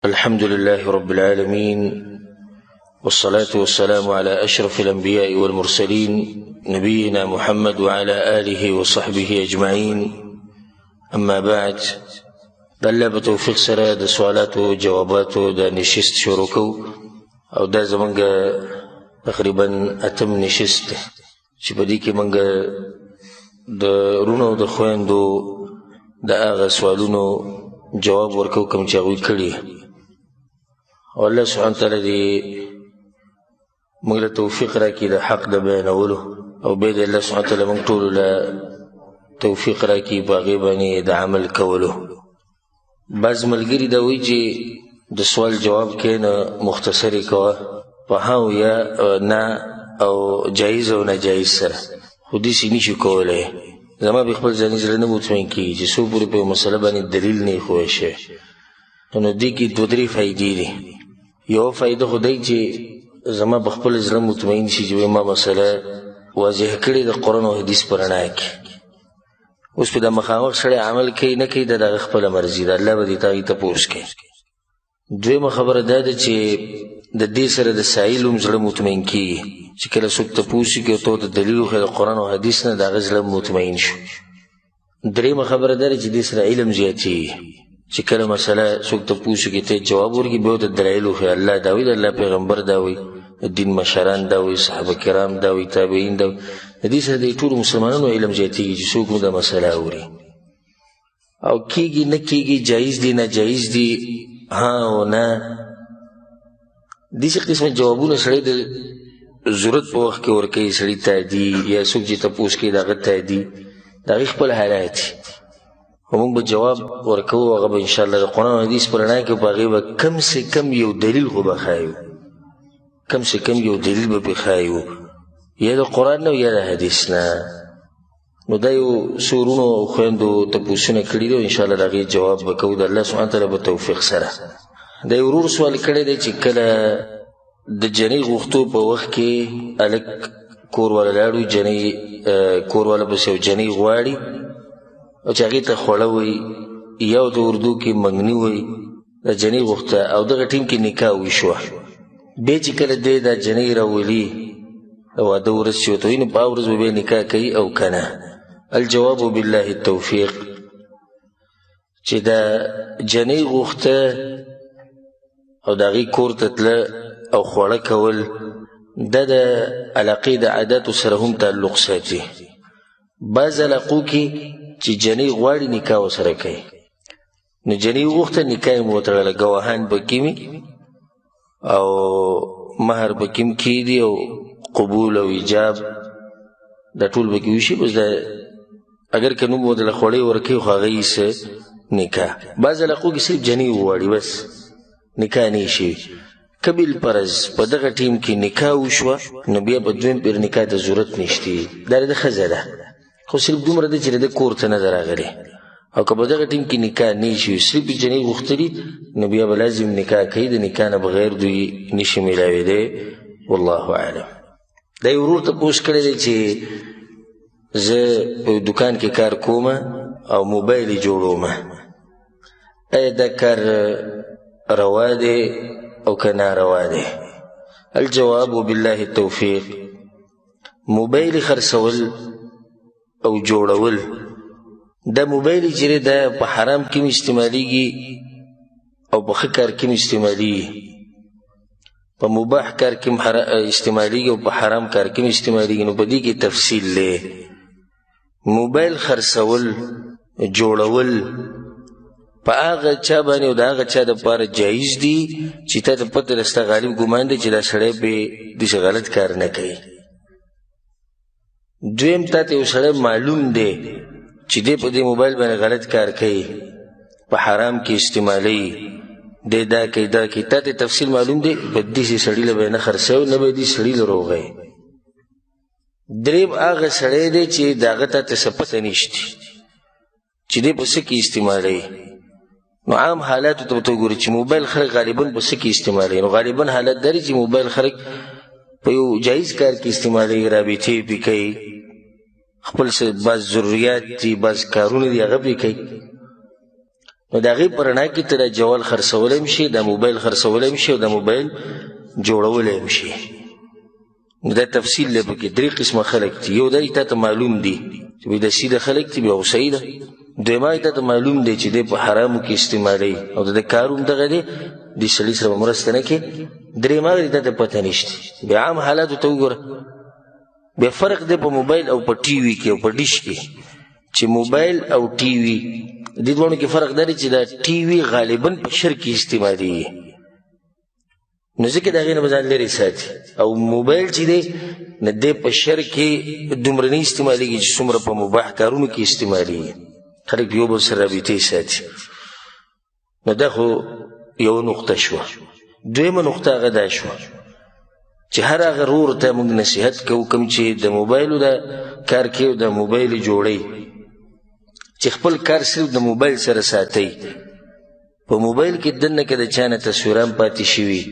الحمد لله رب العالمين، والصلاة والسلام على أشرف الأنبياء والمرسلين نبينا محمد وعلى آله وصحبه أجمعين. أما بعد، الله بتوفيق سره د سوالاتو و جواباتو د نشست شروع کو او دا زمونږ تقریبا اتم نشست چې په دې کې مونږ د رونو د خويندو د هغه سوالونو جواب ورکو کوم چې هغوی کړي. او الله سبحانه وتعالی دې موږ له توفیق راکړي د حق د بیانولو، او بیا دې الله سبحانه وتعالی موږ ټولو له توفیق راکړي په هغې باندې د عمل کولو. بعض ملګري دا وایي چې د سوال جواب کې نه مختصر یې کوه په ها او یا نه او جایز او ناجایز سره، خو داسې نشي کولی. زما به خپل ځاني زړه نه مطمئن کېږي چې څو پورې په یو مسله باندې دلیل نه ایښوی شوی. نو دې کې دوه درې فایدې دي. یو فایده خو دی چې زما به خپل زړه مطمئن شي چې ما مسله واضح کړې د قرآن او حدیث په رڼا کې. اوس په د مخامخ سړی عمل کوي نه کوي، د هغه خپله مرضي ده، الله به دې هغې تپوس کوي. دویمه خبره دا ده چې د دې سره د سایل هم زړه مطمئن کېږي چې کله څوک تپوس وکړي او ته د دلیل وښیې د قرآن او حدیث نه، د هغه زړه مطمئن شو. درېیمه خبره دا ده چې دې سره علم زیاتېږي چې کله مسله څوک تپوس وکړي ته جواب ورکړي، بیا د دلایل وښیې الله دا وایي، د الله پیغمبر دا وایي، د دین مشران دا وایي، صحابه کرام دا وایي، تابعین دا وایي. د دې سره د ټولو مسلمانانو علم زیاتېږي چې څوک مو دا مسله اوري. او کېږي نه کېږي، جایز دي ناجایز دي، ها او نه، داسې قسمه جوابونه سړی د ضرورت په وخت کې ورکوي. سړي ته دي یا څوک چې تپوس کوي د هغه ته دي، د هغې خپل حالات دي. خو موږ به جواب ورکوو، هغه به انشاءالله د قرآن او حدیث په رڼا کې په هغې به کم سے کم یو دلیل خو به ښایو، کم سے کم یو دلیل به پرې ښایو، یا د قرآن نه یا د حدیث نه. نو دا یو څو وروڼو او خویندو تپوسونه کړي دي، انشاءالله د هغې جواب به کوو د الله سبحانه وتعالی په توفیق سره. دا یو ورور سوال کړی دی چې کله د جنۍ غوښتو په وخت کې هلک کور والا لاړ وي، جنۍ کور والا پسې یو جنۍ غواړي او چې هغې ته خوړه وایي یا د اردو کې منګني وایي، د جنۍ غوښته او دغه ټیم کې نکاح وشوه. بیا چې کله دی دا جنۍ راولي د واده ورځ چې ورته وایي، نو په هغه ورځ به بیا نکاح کوي او که نه؟ الجواب بالله التوفیق چې دا جنۍ غوښته او د هغې کور ته تله او خوړه کول، دا د علاقې د عاداتو سره هم تعلق ساتي. بعض علاقو کې چې جنۍ غواړي نکاح ورسره کوي، نو جنۍ وغوښته نکاح یې مو وتړله، ګواهان پکې وي او مهر پکې هم کېږي او قبول او ایجاب دا ټول پکې وشي. بس دا اگر که نوم ورته خوړې ورکوي خو هغه یې څه نکاح. بعض علاقو کې صرف جنۍ وغواړي بس نکاح نه شي. که بالفرض په دغه ټیم کې نکاح وشوه، نو بیا په دویم پیر نکاح ته ضرورت نشته، دا د ښځه ده، خو صرف دومره ده چې د کور ته نه ده راغلې. او که په دغه ټیم کې نکاح نه شي، صرف جنۍ غوښتلي، نو بیا به لازم نکاح کوي، د نکاح نه بغیر دوی نشي میلاوېدی. والله اعلم. دا یو ورور تپوس کړی دی چې زه په دکان کې کار کوم او موبایل یې جوړوم، آیا دا کار روا دی او که ناروا دی؟ الجواب بالله التوفیق، موبایل خرڅول او جوړول، دا موبایل چې دی دا په حرام کې هم استعمالیږي او په ښه کار کې هم استعمالیږي، په مباح کار کې هم استعمالیږي او په حرام کار کې هم استعمالیږي. نو په دې کې تفصیل دی. موبایل خرڅول جوړول په هغه چا باندې او د هغه چا دپاره جایز دي چې تا ته پته ده، ستا غالب ګمان دی چې دا سړی پرې داسې غلط کار نه کوي. دویم تا ته یو سړی معلوم دی چې دی په دې موبایل باندې غلط کار کوي، په حرام کې استعمالوي، دی دا کوي دا کوي، تا ته تفصیل معلوم دی، په داسې سړي له به یې نه خرڅوي، نه به یې دې سړي له روغوي. دریم هغه سړی دی چې د هغه تا ته څه پته نشته چې دی په څه کې استعمالوي. نو عام حالاتو ته ورته وګورئ چې موبایل خلک غالبا په څه کې استعمالوي. نو غالبا حالت دا دی چې موبایل خلک په یو جایز کار کې استعمالوي، رابطې پې کوي، خپل بعض ضروریات دي، بعض کارونه دي هغه پې کوي. نو د هغې په رڼا کې ته دا جوال خرڅولی هم شي، دا موبایل خرڅولی هم شي او دا موبایل جوړولی هم شي. نو دا تفصیل دی پکې. درې قسمه خلک دي. یو دا تا ته معلوم دي چې بیا د سیده خلک دي، بیا خو صحیح ده. دویمه تا ته معلوم دی چې دی په حرامو کې استعمالوي او د کار هم دغه دی، دې سړي سره به مرسته نه کوي. درېیمه دی تا ته پته نشته. بیا عام حالاتو ته وګوره، بیا فرق دی په موبایل او په ټي وي کې او په ډیش کې. چې موبایل او ټي وي دې دواړو کې فرق دا دی چې دا ټي وي غالبا په شر کې استعمالېږي، نو ځکه د هغې نه به ځان لرې ساتي. او موبایل چې دی نه دی په شر کې دومره نه استعمالېږي چې څومره په مباح کارونو کې استعمالېږي. خلک یو بل سره رابطې ساتي. نو دا خو یوه نقطه شوه. دویمه نقطه هغه دا شوه چې هر هغه ورور ته موږ نصیحت کوو کوم چې د موبایلو دا کار کوي او د موبایل جوړوي، چې خپل کار صرف د موبایل سره ساتئ. په موبایل کې دننه که د چا نه تصویران پاتې شوي،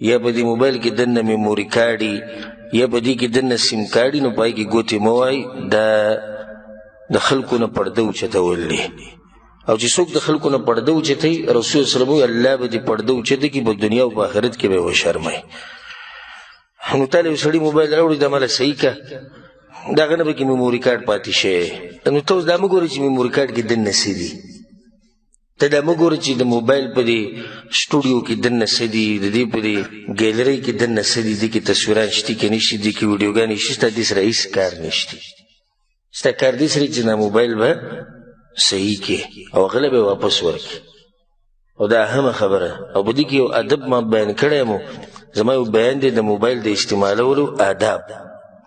یا په دې موبایل کې دننه میموري کارډي، یا په دې کې دننه سیم کارډي، نو پای کې ګوتې مه وایئ. دا د خلکو نه پرده اوچتول دی. او چې څوک د خلکو نه پرده اوچتوي، رسول صلی الله علیه وسلم وایي الله به دې پرده اوچته کړي په دنیا او په آخرت کې به یې وشرموي. نو تا له یو سړي موبایل راوړي دا مله صحیح که، د هغه نه به کې میموري کارډ پاتې شوی. نو ته اوس دا مه ګورې چې میموري کارډ کې دننه څه دي. ته دا مه ګوره چې د موبایل په دې سټوډیو کې دننه څه دي، د دې په دې ګیلرۍ کې دننه څه دي، دې کې تصویران شته که نشته، دې کې ویډیوګانې شته. ستا دې سره هېڅ کار نشته. ستا کار دې سره چې دا موبایل به صحیح کې او هغه له به یې واپس ورکړي. او دا اهمه خبره. او په دې کې یو ادب ما بیان کړی یم، زما یو بیان دی د موبایل د استعمالولو آداب،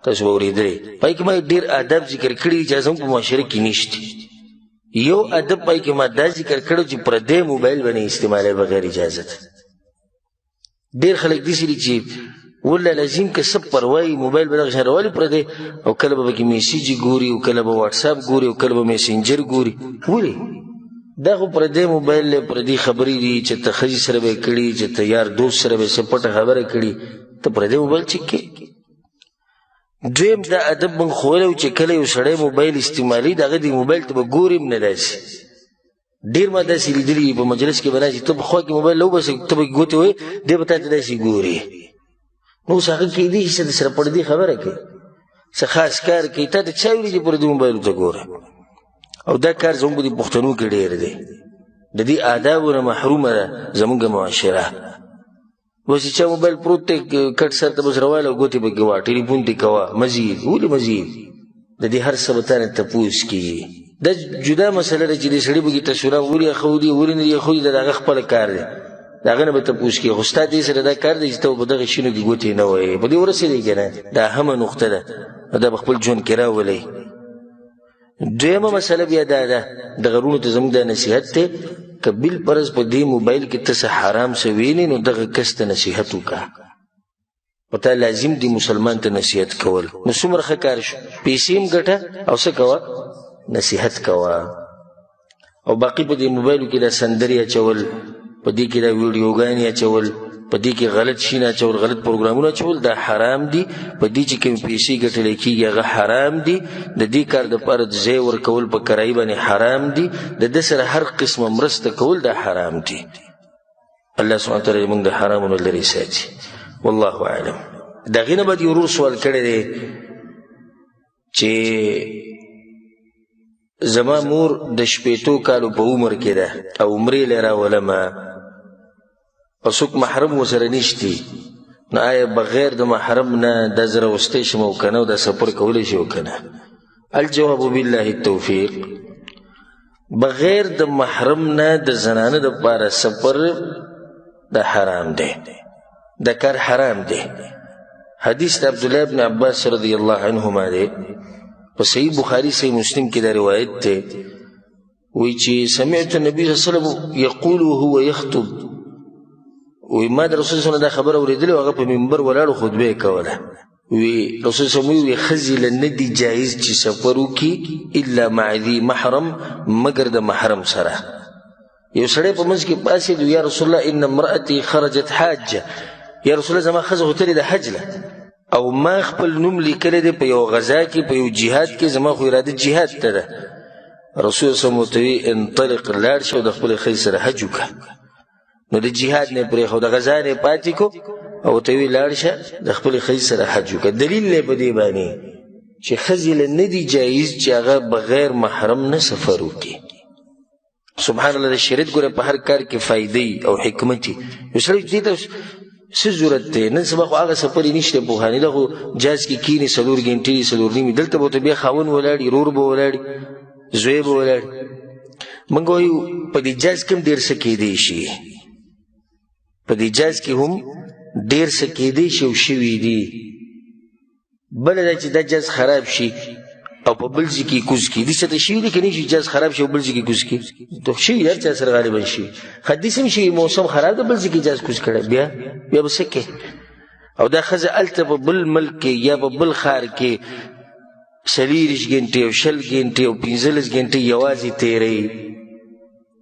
تاسو به اورېدلی. پای کې ما ډېر آداب ذکر کړي چې زموږ په معاشره کې نشته. یو ادب پای کې ما دا ذکر کړو چې پردی موبایل به نه استعمالوي بغیر اجازت. ډېر خلک داسې دي چې والله لازم که څه پروایي موبایل به دغه شان راولي پردی، او کله به پکې میسیجي ګوري، او کله به واټساپ ګوري، او کله به میسنجر ګوري. ولې دا خو پردی موبایل دی، پردي خبرې دي چې ته ښځې سره به یې کړي، چې ته یار دوست سره به یې څه پټه خبره کړي، ته پردی موبایل چک کې. دویم دا ادب موږ ښوولی و چې کله یو سړی موبایل استعمالوي د هغه دې موبایل ته به ګورې هم نه داسې. ډېر ما داسې لیدلي په مجلس کې به ناست ته په خوا کې موبایل راوباسې، ته به ګوتې وایې، دی به تا ته داسې ګوري. نو اوس هغه کېدای شي څه د سره پردي خبره کوي، څه خاص کار کوي، تا ته چا ویلي چې پردي موبایلو ته ګوره. او دا کار زموږ په دې پښتنو کې ډېر دی. د دې آدابو نه محرومه ده زموږ معاشره. بس چې چا موبایل پروت دی کټ سر ته بس راواله او ګوتې پکې وه، ټلیفون دې کوه، مزید. ولې مزید؟ د دې هر څه به تا نه تپوس کېږي. دا جدا مسله ده چې دې سړي پکې تصویران ولې اخودي ولې نه دي اخودي، دا د هغه خپله کار دی، د هغه نه به تپوس کېږي. خو ستا دې سره دا کار دی چې ته په دغه شینو کې ګوتې نه وایې. په دې ورسېدی که نه؟ دا اهمه نقطه ده، دا به خپل ژوند کې راولئ. دویمه مسله بیا دا ده، دغه وروڼو ته زموږ دا نصیحت دی، که بالفرض په دې موبایل کې ته څه حرام څه وینې، نو دغه کس ته نصیحت وکړه. په تا لازم دی مسلمان ته نصیحت کول. نو څومره ښه کار شو، پیسې هم ګټه او څه کوه، نصیحت کوه. او باقي په دې موبایلو کې دا سندرې اچول، په دې کې دا ویډیوګانې اچول، په دې کې غلط شي نه اچول، غلط پروګرامونه اچول، دا حرام دي. په دې چې کوم پیسې ګټلی کېږي هغه حرام دي. د دې کار دپاره د ځای ورکول په کرایي باندې حرام دي. د ده سره هر قسمه مرسته کول دا حرام دي. الله سبحانه وتعالی موږ د حرامو نه لرې ساتي. والله اعلم. د هغې نه بعد یو ورور سوال کړی دی چې زما مور د 15 کالو په عمر کې ده او عمرې له راولمه او څوک محرم ورسره نشتی، نو آیا بغیر د محرم نه دا زه راوستی شم او که نه، او دا سفر کولی شي او که نه؟ الجواب بالله التوفیق. بغیر د محرم نه د زنانه دپاره سفر دا حرام دی، دا کار حرام دی. حدیث د عبدالله ابن عباس رضی الله عنهما دی، په صحیح بخاري صحیح مسلم کې دا روایت دی. وی چې سمعت النبي صلی الله علیه وسلم یقول وهو یخطب، وی ما د رسول صلی الله دا خبره اورېدلې او هغه په منبر ولاړو خطبه یې کوله. وی رسول صلی الله وی ښځې له نه دي جایز چې سفر وکړي الا مع ذي محرم، مګر د محرم سره. یو سړی په منځ کې پاڅېد، یا رسول الله ان امرأتي خرجت حاجه، یا رسول الله زما ښځه وتلې د حج له، او ما خپل نوم لیکلی دی په یو غزا کې، په یو جهاد کې، زما خو اراده جهاد ته ده. رسول صلی الله علیه وسلم انطلق لاړ شه او د خپلې ښځې سره حج وکړه. نو د جهاد نه پرېښود، د غزا نه پاتې کو او ورته ویې لاړ شه د خپلې ښځې سره حج وکړه. دلیل دی په دې باندې چې ښځې له نه دي جایز چې هغه بغیر محرم نه سفر وکړي. سبحان الله، د شریعت ګوره په هر کار کې فایدې او حکمت وي. یو سړی دې ته څه ضرورت دی؟ نن سبا خو هغه سفر یې نشته پوهانې، دا خو جهاز کې کښېني 4 ګنټې 4 نیمې، دلته به ورته بیا خاوند ولاړي، ورور به ولاړي، زوی به ولاړي. موږ وایو په دې جهاز کې هم ډېر څه کېدی شي، په دې جهاز کې هم ډېر څه کېدی شي او شوي دي. بله دا چې دا جهاز خراب شي او په بل ځای کې کوز کړي، دې څه ته شوي دي که نه شي جهاز خراب شي او بل ځای کې کوز کړي؟ ته شوي هر چا سره غالبا شوي. حدیث هم شوي موسم خراب ده بل ځای کې جهاز کوز کړی، بیا به څه کوې؟ او دا ښځه هلته په بل ملک کې یا په بل ښار کې 40 ګنټې او 20 ګنټې او 15 ګنټې یوازې تېروي.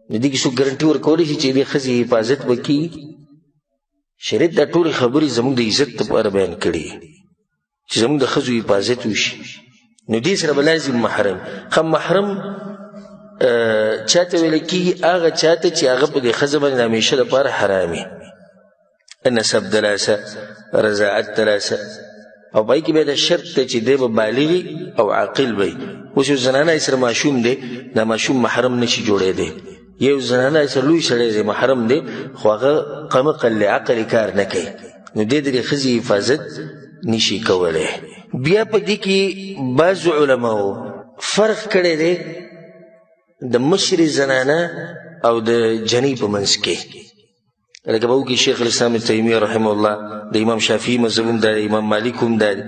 نو دې کې څوک ګارنټي ورکولی شي چې دې ښځې حفاظت به کېږي؟ شریعت دا ټولې خبرې زموږ د عزت لپاره بیان کړي چې زموږ د ښځو حفاظت وشي. نو دې سره به لازم محرم. محرم چاته ویل کېږي؟ هغه چاته چې هغه په دې ښځه باندې د همیشه لپاره حرام وي. نسب دلاسه، رضاعت دلاسه، او په هغې کې بیا د شرط دی چې دی به بالغ او عاقل وي. اوس یو زنانه سره ماشوم دی، دا ماشوم محرم نشي جوړېدی. یو زنانه سره لوی سړی دی محرم دی، خو هغه قمقل عقل کار نه کوي، نو دې د دې ښځې حفاظت نشي کولی. بیا په دې کې بعضو علماو فرق کړی دی د مشرې زنانه او د جنۍ په منځ کې. لکه به وکړي شیخ الاسلام ابن تیمیه رحمه الله، د امام شافعي مذهب هم دا دی، امام مالک هم دا دی،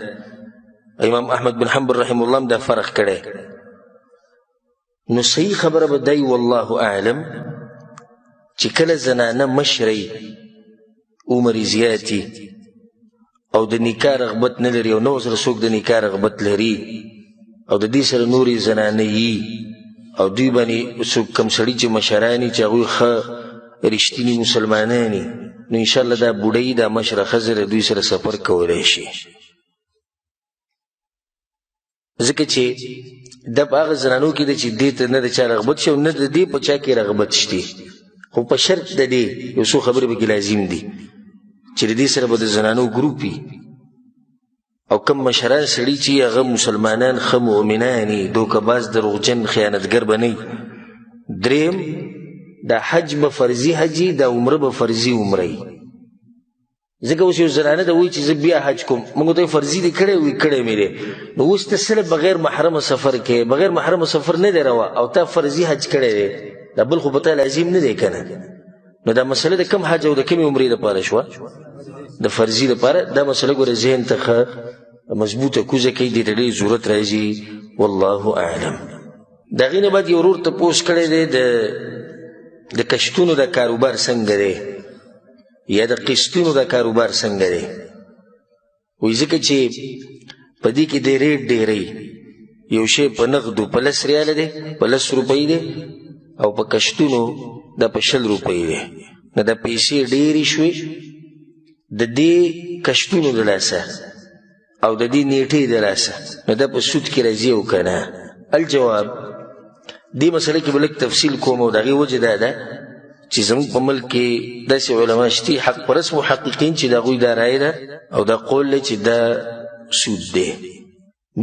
امام احمد بن حنبل رحمه الله هم دا فرق کړی. نو صحیح خبره به دی والله اعلم چې کله زنانه مشرۍ عمر زیاتي او د نکاح رغبت نه لري او نو سره څوک د نکاح رغبت لري او د دې سره نورې زنانه یي او دوی باندې څوک کم سړي چې مشراني چې هغوی ښه رښتیني مسلماناني، نو انشاءالله دا بوډۍ دا مشره ښځه د دوی سره سفر کولی شي. ځکه چې دا په هغه زنانو کې ده چې دې ته نه د چا رغبت شي او نه د دې په چا کې رغبت شته، خو په شرط د دې یو څو خبرې پکې لازم دي چې د دې سره به د زنانو ګروپ وي او کم مشران سړي چې هغه مسلمانان ښه مؤمنان وي، دوکهباز دروغجن خیانتګر به نه وي. دریم دا حج به فرضي حجي، دا عمره به فرضي عمره وي. ځکه اوس یو زنانه ده وایي چې زه بیا حج کوم، موږ ته فرضي دی کړی وي، کړی مې دی، نو اوس ته صرف بغیر محرمه سفر کوې، بغیر محرمه سفر نه دی روا او تا فرضي حج کړی دی، دا بل خو په تا لازم نه دی که نه؟ نو دا مسله د کم حج او د کمې عمرې دپاره شوه؟ د فرضي دپاره. دا مسله ګوره ذهن ته ښه مضبوطه کوزه کوي، دې ته ډېر ضرورت راځي والله اعلم. د هغې نه بعد یو ورور تپوس کړی دی د کشتونو د کاروبار څنګه دی یا د قسطونو د کاروبار څنګه دی. وایي ځکه چې په دې کې د ریټ ډېری، یو شی په نغدو په 10 ریاله دی، په 10 روپۍ دی، او په کشتونو دا په 20 روپۍ دی. نو دا پیسې ډېرې شوې د دې کشتونو د لاسه او د دې نیټې د لاسه، نو دا په سود کې راځي او که نه؟ الجواب دې مسله کې به لږ تفصیل کوم او د هغې وجه دا ده چې زموږ په ملک کې داسې علما شتي حق پرست محققین چې د هغوی دا رایه ده او دا قول دی چې دا سود دی.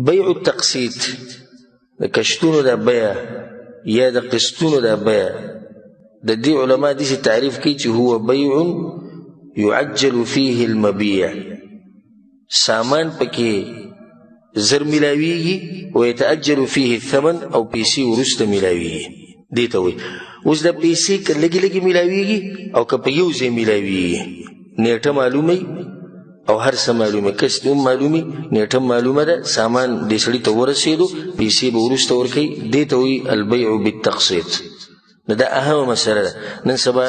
بیع التقسیط، د کشتونو دا بیع یا د قسطونو دا بیع، د دې علما داسې تعریف کوي چې هو بیع یعجل فیه المبیع، سامان پکې زر ملاویږي ویتأجل فیه الثمن او پیسې وروسته ملاویږي، دې ته وایي. اوس دا پیسې که لږې لږې ملاویږي او که په یو ځای ملاویږي، نیټه معلومه او هر څه معلومه، کس هم معلومي، نیټه معلومه ده، سامان دې سړي ته ورسېدو، پیسې به وروسته ورکوي، دې ته وایي البیع بالتقسیط. نو دا اهمه مسله ده. نن سبا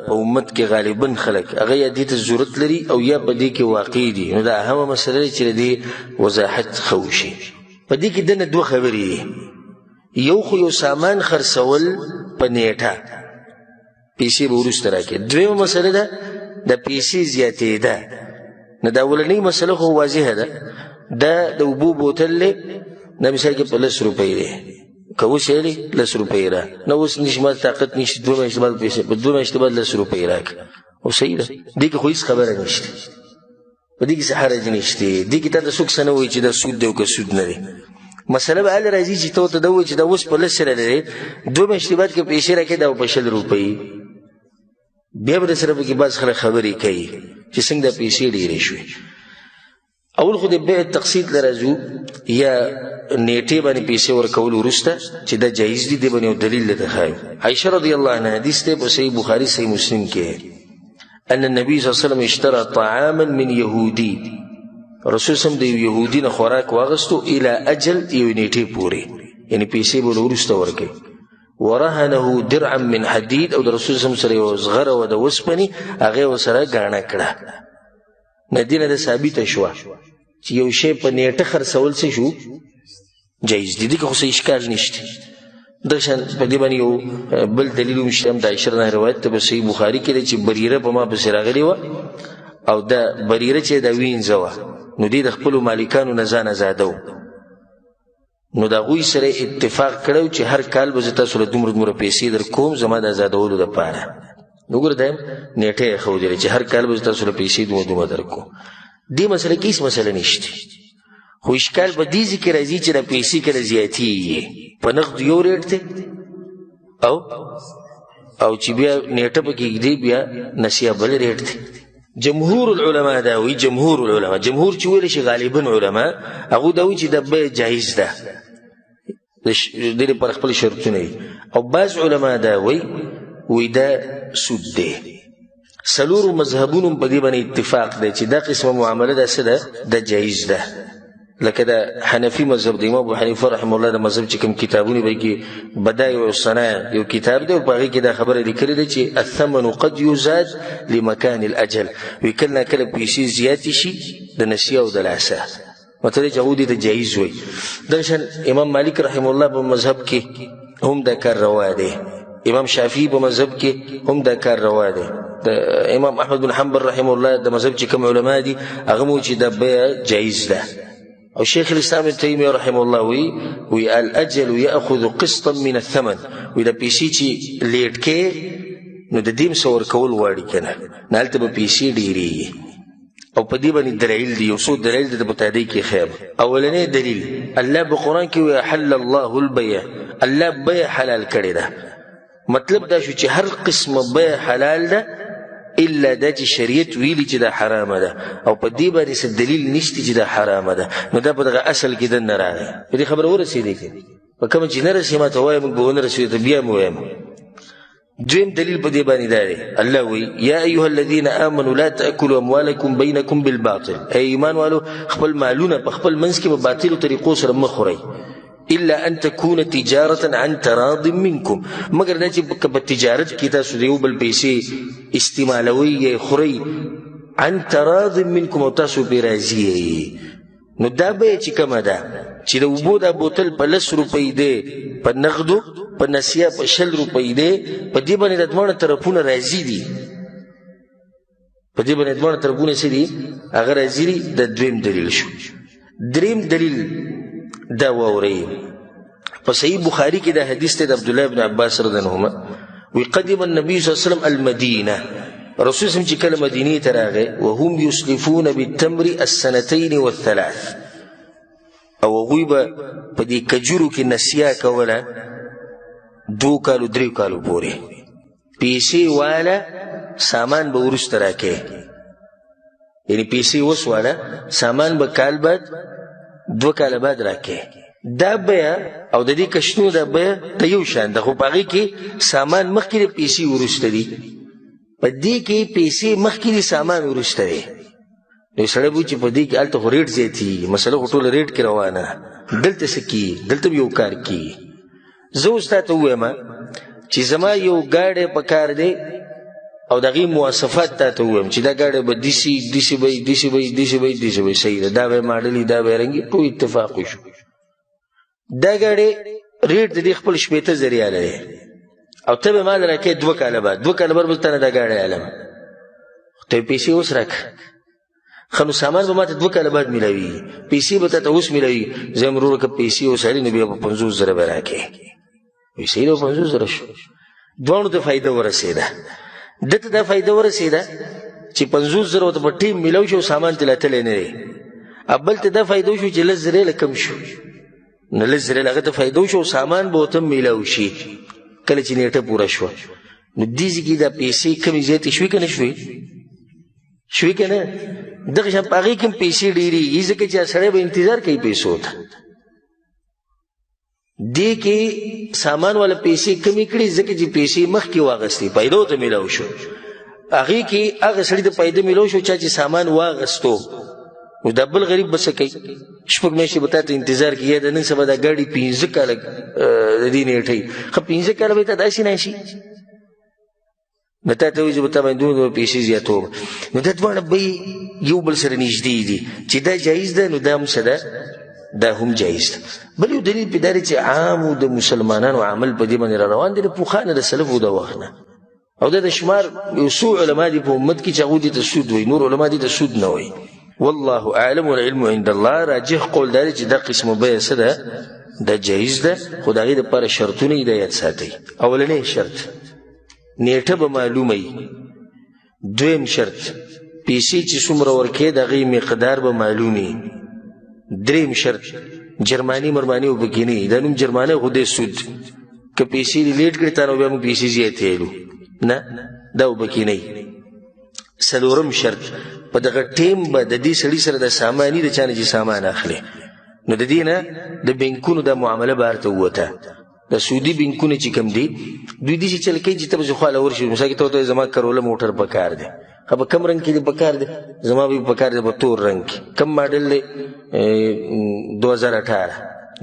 په امت کې غالبا خلک هغه یا دې ته ضرورت لري او یا په دې کې واقع دي. نو دا اهمه مسله ده چې د دې وضاحت ښه وشي. په دې کې دنه 2 خبرې دي. یو خو یو سامان خرڅول په نیټه، پیسې به وروسته راکړي. دویمه مسله ده د پیسې زیاتېده. نو دا اولنۍ مسله خو واضحه ده، دا د اوبو بوتل دی، دا مثال کې په 10 روپۍ دی، که اوس یې 10 روپۍ را نه اوس نشي ما طاقت نشته 2 میاشتې بعد پیسې په 2 میاشتې بعد 10 روپۍ راکړه او صحیح ده دې کې خو هېڅ خبره نشته په دې کې څه حرج نشته دې کې تا ته څوک څه نه وایي چې دا سود دی او که سود نه دی مسله به هله راځي چې ته ورته دا ووایي چې دا اوس په 10 سره لرې 2 میاشتې بعد که پیسې راکړې دا په 20 روپۍ بیا به در سره پکې بعض خلک خبرې کوي چې څنګه دا پیسې ډېرې شوې اول خو د بیع تقسیط له راځو یا نیټې باندې پیسې ورکول وروسته چې دا جایز دي دې باندې یو دلیل درته ښایو عایشه رضی الله عنها حدیث دی په صحیح بخاري صحیح مسلم کې ان النبي صلی الله علیه وسلم اشترى طعاما من یهودي رسول صلی الله علیه وسلم د یهودي نه خوراک واغستو الى اجل یو نیټې پورې یعنی پیسې به وروسته ورکوي ورهنه درعا من حديد او د رسول صلی الله علیه وسلم سره یو زغره و د وسپنې هغه ورسره ګاڼه کړه نه دې نه ثابته شوه چې یو شی په نیټه خرڅول څه شو جایز دي دې کې خو څه اشکال نشته دغشان په دې باندې یو بل دلیل هم شته د عایشه نه روایت ته په صحیح بخاري کې دی چې بریره په ما پسې راغلې وه او دا بریره چې دا وینځه وه نو دې د خپلو مالکانو نه ځان ازاده و نو د هغوی سره اتفاق کړی چې هر کال به زه تاسو له دومره پیسې در کوم زما د ازادولو دپاره نو ګوره دا یم نیټه یې ښودلې چې هر کال به زه تاسو له پیسې دومره در کوم دې مسله کې هېڅ مسله نشته خو اشکال په دې ځای کې راځي چې دا پیسې کله زیاتېږي په نقد یو ریټ دی او چې بیا نیټه پکې ږدي بیا نسیه بل ریټ دی جمهور العلماء دا وایي جمهور چې ویلی شي غالبا علما هغوی دا وایي چې دا بیع جایز ده د دې لپاره خپل شرطونه وي او بعض علما دا وایي دا سود دی څلورو مذهبونو په دې باندې اتفاق دی چې دا قسمه معامله دا څه ده دا جایز ده لکه دا حنفي مذهب د امام ابو حنیفه رحمه الله د مذهب چې کوم کتابونه به کې بدایع الصنایع یو کتاب دی او په هغې کې دا خبره لیکلې ده چې الثمن قد یزاد لمکان الاجل وایي کله ناکله پیسې زیاتې شي د نسیه او د لاسه مطلب چې هغوی دې ته جایز وایي دغشان امام مالک رحمه الله په مذهب کې هم دا کار روا دی امام شافعي په مذهب کې هم دا کار روا دی د امام احمد بن حنبل رحمه الله د مذهب چې کوم علما دي هغه مو چې دا بیع جایز ده او شیخ الاسلام ابن تیمیه رحمه الله وی الاجل یاخذ قسطا من الثمن وی دا پیسې چې لیټ کې نو د دې څه ورکول غواړي کنه نه هلته به پیسې ډېرېږي او په دې باندې دلایل دي یو څو دلایل د متعدی کې خیر اولنی دلیل الله په قرآن کې وی احل الله البيع الله بیع حلال کړی ده مطلب دا شو چې هر قسم بیع حلال ده الا دا چې شریعت ویلي چې دا حرامه ده او په دې باندې څه دلیل نشته چې دا حرامه ده نو دا په دغه اصل کې دننه راغی په دې خبره ورسېدی که په کومه چې نه رسېږي ما ته وایه موږ به ونه رسېږو ته بیا مې وایم دویم دلیل په دې باندې دا دی الله وایي یا ایها الذین آمنوا لا تأکلوا اموالکم بینکم بالباطل ای ایمان والو خپل مالونه په خپل منځ کې په باطلو طریقو سره مه خورئ الا ان تكون تجاره عن تراض منكم مگر دا چې په تجارت کې تاسو دیو بل پیسې استعمالوي یا خوري عن تراض منكم او تاسو په راضي نو دا به چې کومه ده چې د اوبو دا بوتل په 10 روپۍ دی په نغدو په نسیه په 20 روپۍ دی په دې باندې د دوه طرفونه راضي دي په دې باندې دوه طرفونه څه دي هغه راضي دي د دویم دلیل شو دریم دلیل دا واوري په صحیح بخاری کې دا حدیث ته د عبد الله بن عباس رضی الله عنهما وی قدم النبي صلی الله علیه وسلم المدینه رسول الله چې کله مدینه ته راغی وهم یسلفون بالتمر السنتين والثلاث او هغوی به په دې کجورو کې نسیه کوله 2 کالو 3 کالو پورې پیسې والا سامان به وروسته راکې یعنی پیسې اوس والا سامان به کال بعد 2 کاله بعد راکې دا بیع او د دې کشنو دا بیع ته یو شان ده خو په هغې کې سامان مخکې د پیسې وروسته دي په دې کې پیسې مخکې د سامان وروسته دی نو سړی به چې په دې کې هلته خو ریټ زیاتېږي مسله خو ټوله ریټ کې روانه دلته څه کېږي دلته یو کار کېږي زه اوس تا ته ووایم چې زما یو ګاډی په کار دی او دغه مواصفات تا ته ووایم چې دا ګاډی به داسې وي صحیح ده دا به ماډلي دا به رنګي ټول اتفاق وشو دا ګاډی ریټ د دې خپل 80,000 ریاله دی او ته به مال راکې 2 کاله بعد بل ته نه دا ګاډی علم ته پیسې اوس راک خنو سامان به ماته 2 کاله بعد ملاوي پیسې به ته اوس ملاوي زه مرور که پیسې وسړي نو بیا به 50,000 به راکې پیسې له 50,000 شو دوانو ته فایده ورسېده دته دا فایده ورسېده چې 50,000 ورته په ټیم ملاو شو سامان ته لاتلی نه دی اول ته دا فایده شو چې 10,000 له کم شو نه 10,000 هغه ته فایده شو سامان به ورته ملاو شي کله چې نیټه پوره شوه نو دې ځای کې دا پیسې کمې زیاتې شوې که نه شوې که نه دغه شان په هغې کې هم پیسې ډېرېږي ځکه چې سړی به انتظار کوي پیسو ته دې کې سامان والا پیسې کمې کړي ځکه چې پیسې مخکې واغستې پیدا ورته میلاو شو هغې کې هغه سړي ته پیدا میلاو شو چا چې سامان واغستو نو دا بل غریب به څه کوي 6 میاشتې به تا ته انتظار کوي یا د نن سبا دا ګاډي 15 کاله د دې نیټۍ ښه 15 کاله به یې ته داسې ناشي نو تا ته وایي چې به تا باندې دومره پیسې زیاتوم نو دا دواړه به یو بل سره نږدې دي چې دا جایز ده نو دا هم څه ده دا هم جایز ده بل یو دلیل پې دا دی چې عامو د مسلمانانو عمل په دې باندې را روان دی د پوخانه د سلفو د وخت نه او دا د شمار یو څو علما دي په امت کې چې هغوی دې ته سود وایي نور علما دې ته سود نه وایي والله اعلم والعلم عند الله راجح قول دا دی چې دا قسمه بیه څه ده دا جایز ده خو د هغې دپاره شرطونه یې د یاد ساتئ اولنی شرط نیټه به معلومه وي دویم شرط پیسې چې څومره ورکوې د هغې مقدار به معلوم وي دریم شرط جرماني مرماني به پکې نه وي دا نوم جرمانه خو دی سود که پیسې دې لیټ کړې تا نو بیا موږ پیسې زیاتې ویلو نه دا به پکې نه وي څلورم شرط په دغه ټیم به د دې سړي سره د ساماني د چا نه چې سامان اخلي نو د دې نه د بینکونو دا معامله بهر ته ووته د سودي بینکونه چې کوم دي دوی داسې چل کوي چې ته به زه خواله ورشي مثلا کې ته ورته زما کروله موټر پکار دی ښه په کم رنګ کې دې پکار دی زما به پکار دی په تور رنګ کې کم ماډل دی 2018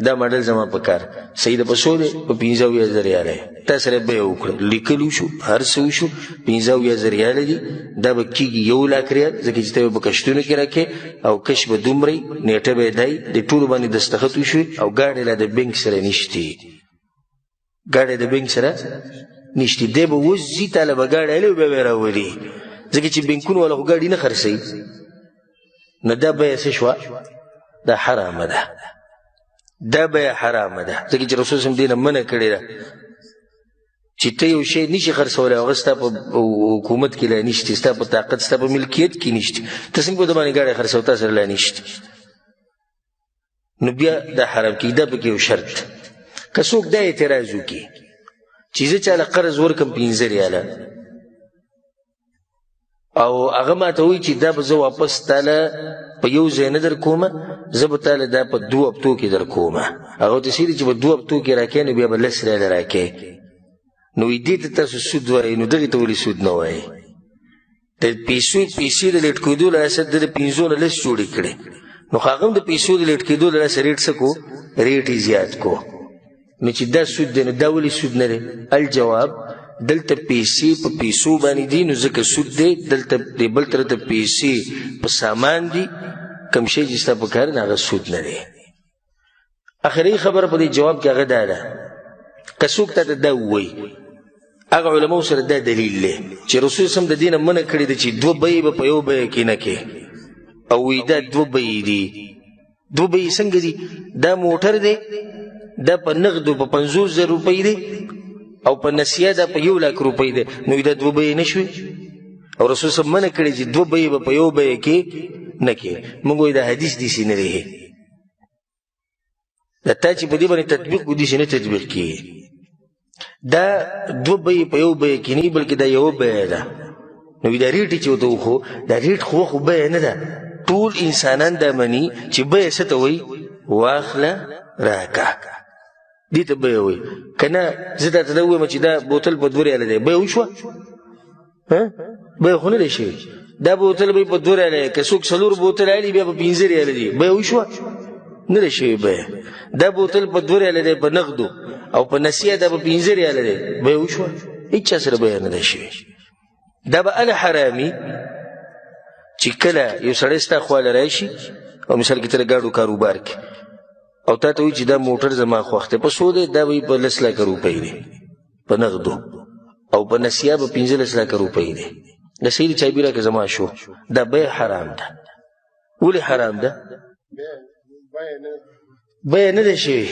دا ماډل زما پکار صحیح ده په څو دی په 15,000 ریاله تا سره بیه وکړه لیکلو شو هر څه وشو 15,000 ریاله دي دا به کېږي 1,00,000 ریال ځکه چې ته به په کشتونو کې راکې او کش به دومره نیټه به یې دی د ټولو باندې دستخط وشوي او ګاډی لا د بینک سره نشتي ګاډی د بینک سره نشتي دی به اوس ځي تاله به ګاډی الي بیا به یې راولي ځکه چې بینکونه والا خو ګاډي نه خرڅوي نو دا بیه څه شوه دا حرامه ده دا بیه حرامه ده ځکه چې رسول صلی دې نه منع کړې ده چې ته یو شی نشي خرڅولی هغه ستا په حکومت کې لا نشته ستا په طاقت ستا په ملکیت کې نشته ته څنګه به د باندې ګاډی خرڅوه تا سره لا نشته نو بیا دا حرام کېږي دا پکې یو شرط که څوک دا اعتراض وکړي چې زه چاله قرض ورکړم 15 ریاله او هغه ماته وایي چې دا به زه واپس تاله په یو ځای نه در کومه زه به تاله دا په 2 هفتو کې در کومه هغه ورته څه دي چې په 2 هفتو کې راکې نو بیا به 10 ریاله راکې نو دې ته تاسو سود وایي نو دغې ته ولې سود نه وایي د پیسې د لیټ کېدو له اساس د 15 نه 10 جوړې کړې نو خو هغه هم د پیسو د لیټ کېدو له اساس ریټ څه کو ریټ یې زیات کو نو چې دا سود دی نو دا ولې سود نه دی الجواب دلته پیسې په پیسو باندې دي نو ځکه سود دی دلته د بل طرف ته پیسې په سامان دي کوم شی چې ستا په کار نه هغه سود نه دی اخري خبره په دې جواب کې هغه دا ده که څوک ته دا ووایي هغه علماو سره دا دلیل دی چې رسول سم د دې نه منع کړې ده چې 2 بیې به په یو بیه کې نه کې او وایي دا 2 بیې دي 2 بیې څنګه دي دا موټر دی دا په نغدو په 50,000 روپۍ دی او په نسیه دا په 1,00,000 روپۍ دی نو دا 2 بیې نه شوې او رسول صلی منع کړی چې 2 بیې به په یو بیه کې نه کې موږ وایو دا حدیث داسې نه دی دا تا چې په دې باندې تطبیق کو داسې نه تطبیق کېږي دا 2 بیې په یو بیه کې نه بلکې دا یوه بیه ده نو دا ریټ چې ورته وښو دا ریټ خو بیه نه ده ټول انسانان دا مني چې بیه څه ته وایي واخله راکه دې ته بیه وایي که نه زه تا ته دا ووایم چې دا بوتل په 2 ریاله دی بیه وشوه بیه خو نه دی شوې دا بوتل به په 2 ریاله که څوک 4 بوتل اخلي بیا په 15 ریاله دی بیه وشوه نه دی شوې بیه دا بوتل په 2 ریاله دی په نغدو او په نسیه دا په 15 ریاله دی بیه وشوه هېڅ چا سره بیه نه دی شوې دا به اله حرامي چې کله یو سړی ستا خواله راشي او مثال کې ته د ګاډو کاروبار کې او تا ته وایي چې دا موټر زما خوښ دی په څو دی دا به په 10,00,000 روپۍ دی په نغدو او په نسیه به 15,00,000 روپۍ دی د صحیح چایبي راکړه زما شو دا بیه حرام ده ولې حرام ده؟ بیه نه ده شوې،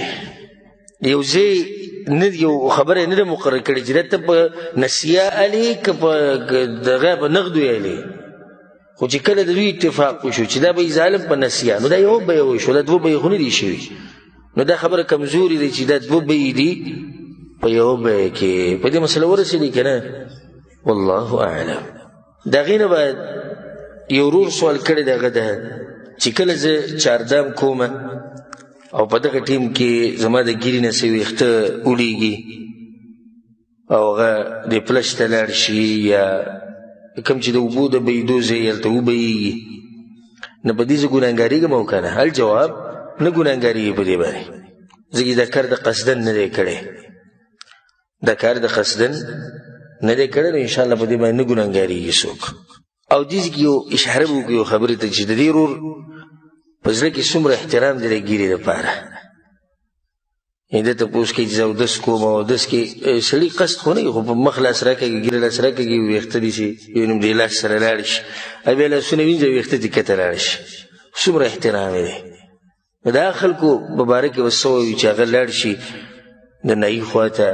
یو ځای یو خبره نه ده مقرر کړې چې دا ته په نسیه الې که په دغه په نغدو یې الې، خو چې کله د دوی اتفاق وشو چې دا به یې ظالم په نسیه، نو دا یو بیه وشو، دا دوه بیې خو نه دي شوي. نو دا خبره کمزوري دی چې دا دوه بیې دي په یو بیه کې. په دې مسله ورسېدې که نه؟ والله اعلم. د هغې نه باید یو ورور سوال کړی دی، هغه ده چې کله زه چاردام کومه او په دغه ټیم کې زما د ګیرې نه څه ویښته وړېږي او هغه د پلش ته لاړ شي یا کوم چې د اوبو د بهېدو ځای هلته وبهېږي، نو په دې زه ګناهګارېږم او که نه؟ الجواب نه ګناهګارېږي په دې باندې، ځکه دا کار د قصدن نه دی کړی، دا کار د قصدن نه دی کړی، نو انشاءالله په دې باندې نه ګناهګارېږي څوک. او دې کې یو اشاره به وکړو یو خبرې ته چې د دې ورور په زړه کې څومره احترام دی د ګیرې دپاره. یعنې ده تپوس کوي چې زه اودس کوم، او اودس کې سړي قصد خو نه وي، خو په مخ لاس راکږي، ګیره لاس راکږي، ویښته دې شي یو نیم دې لاس سره لاړ شي، بیا لاسونه وینځي ویښته دې کته لاړ شي. څومره احترام یې دی. نو دا خلکو په باره کې به څه وایو چې هغه لاړ شي د نایي خوا ته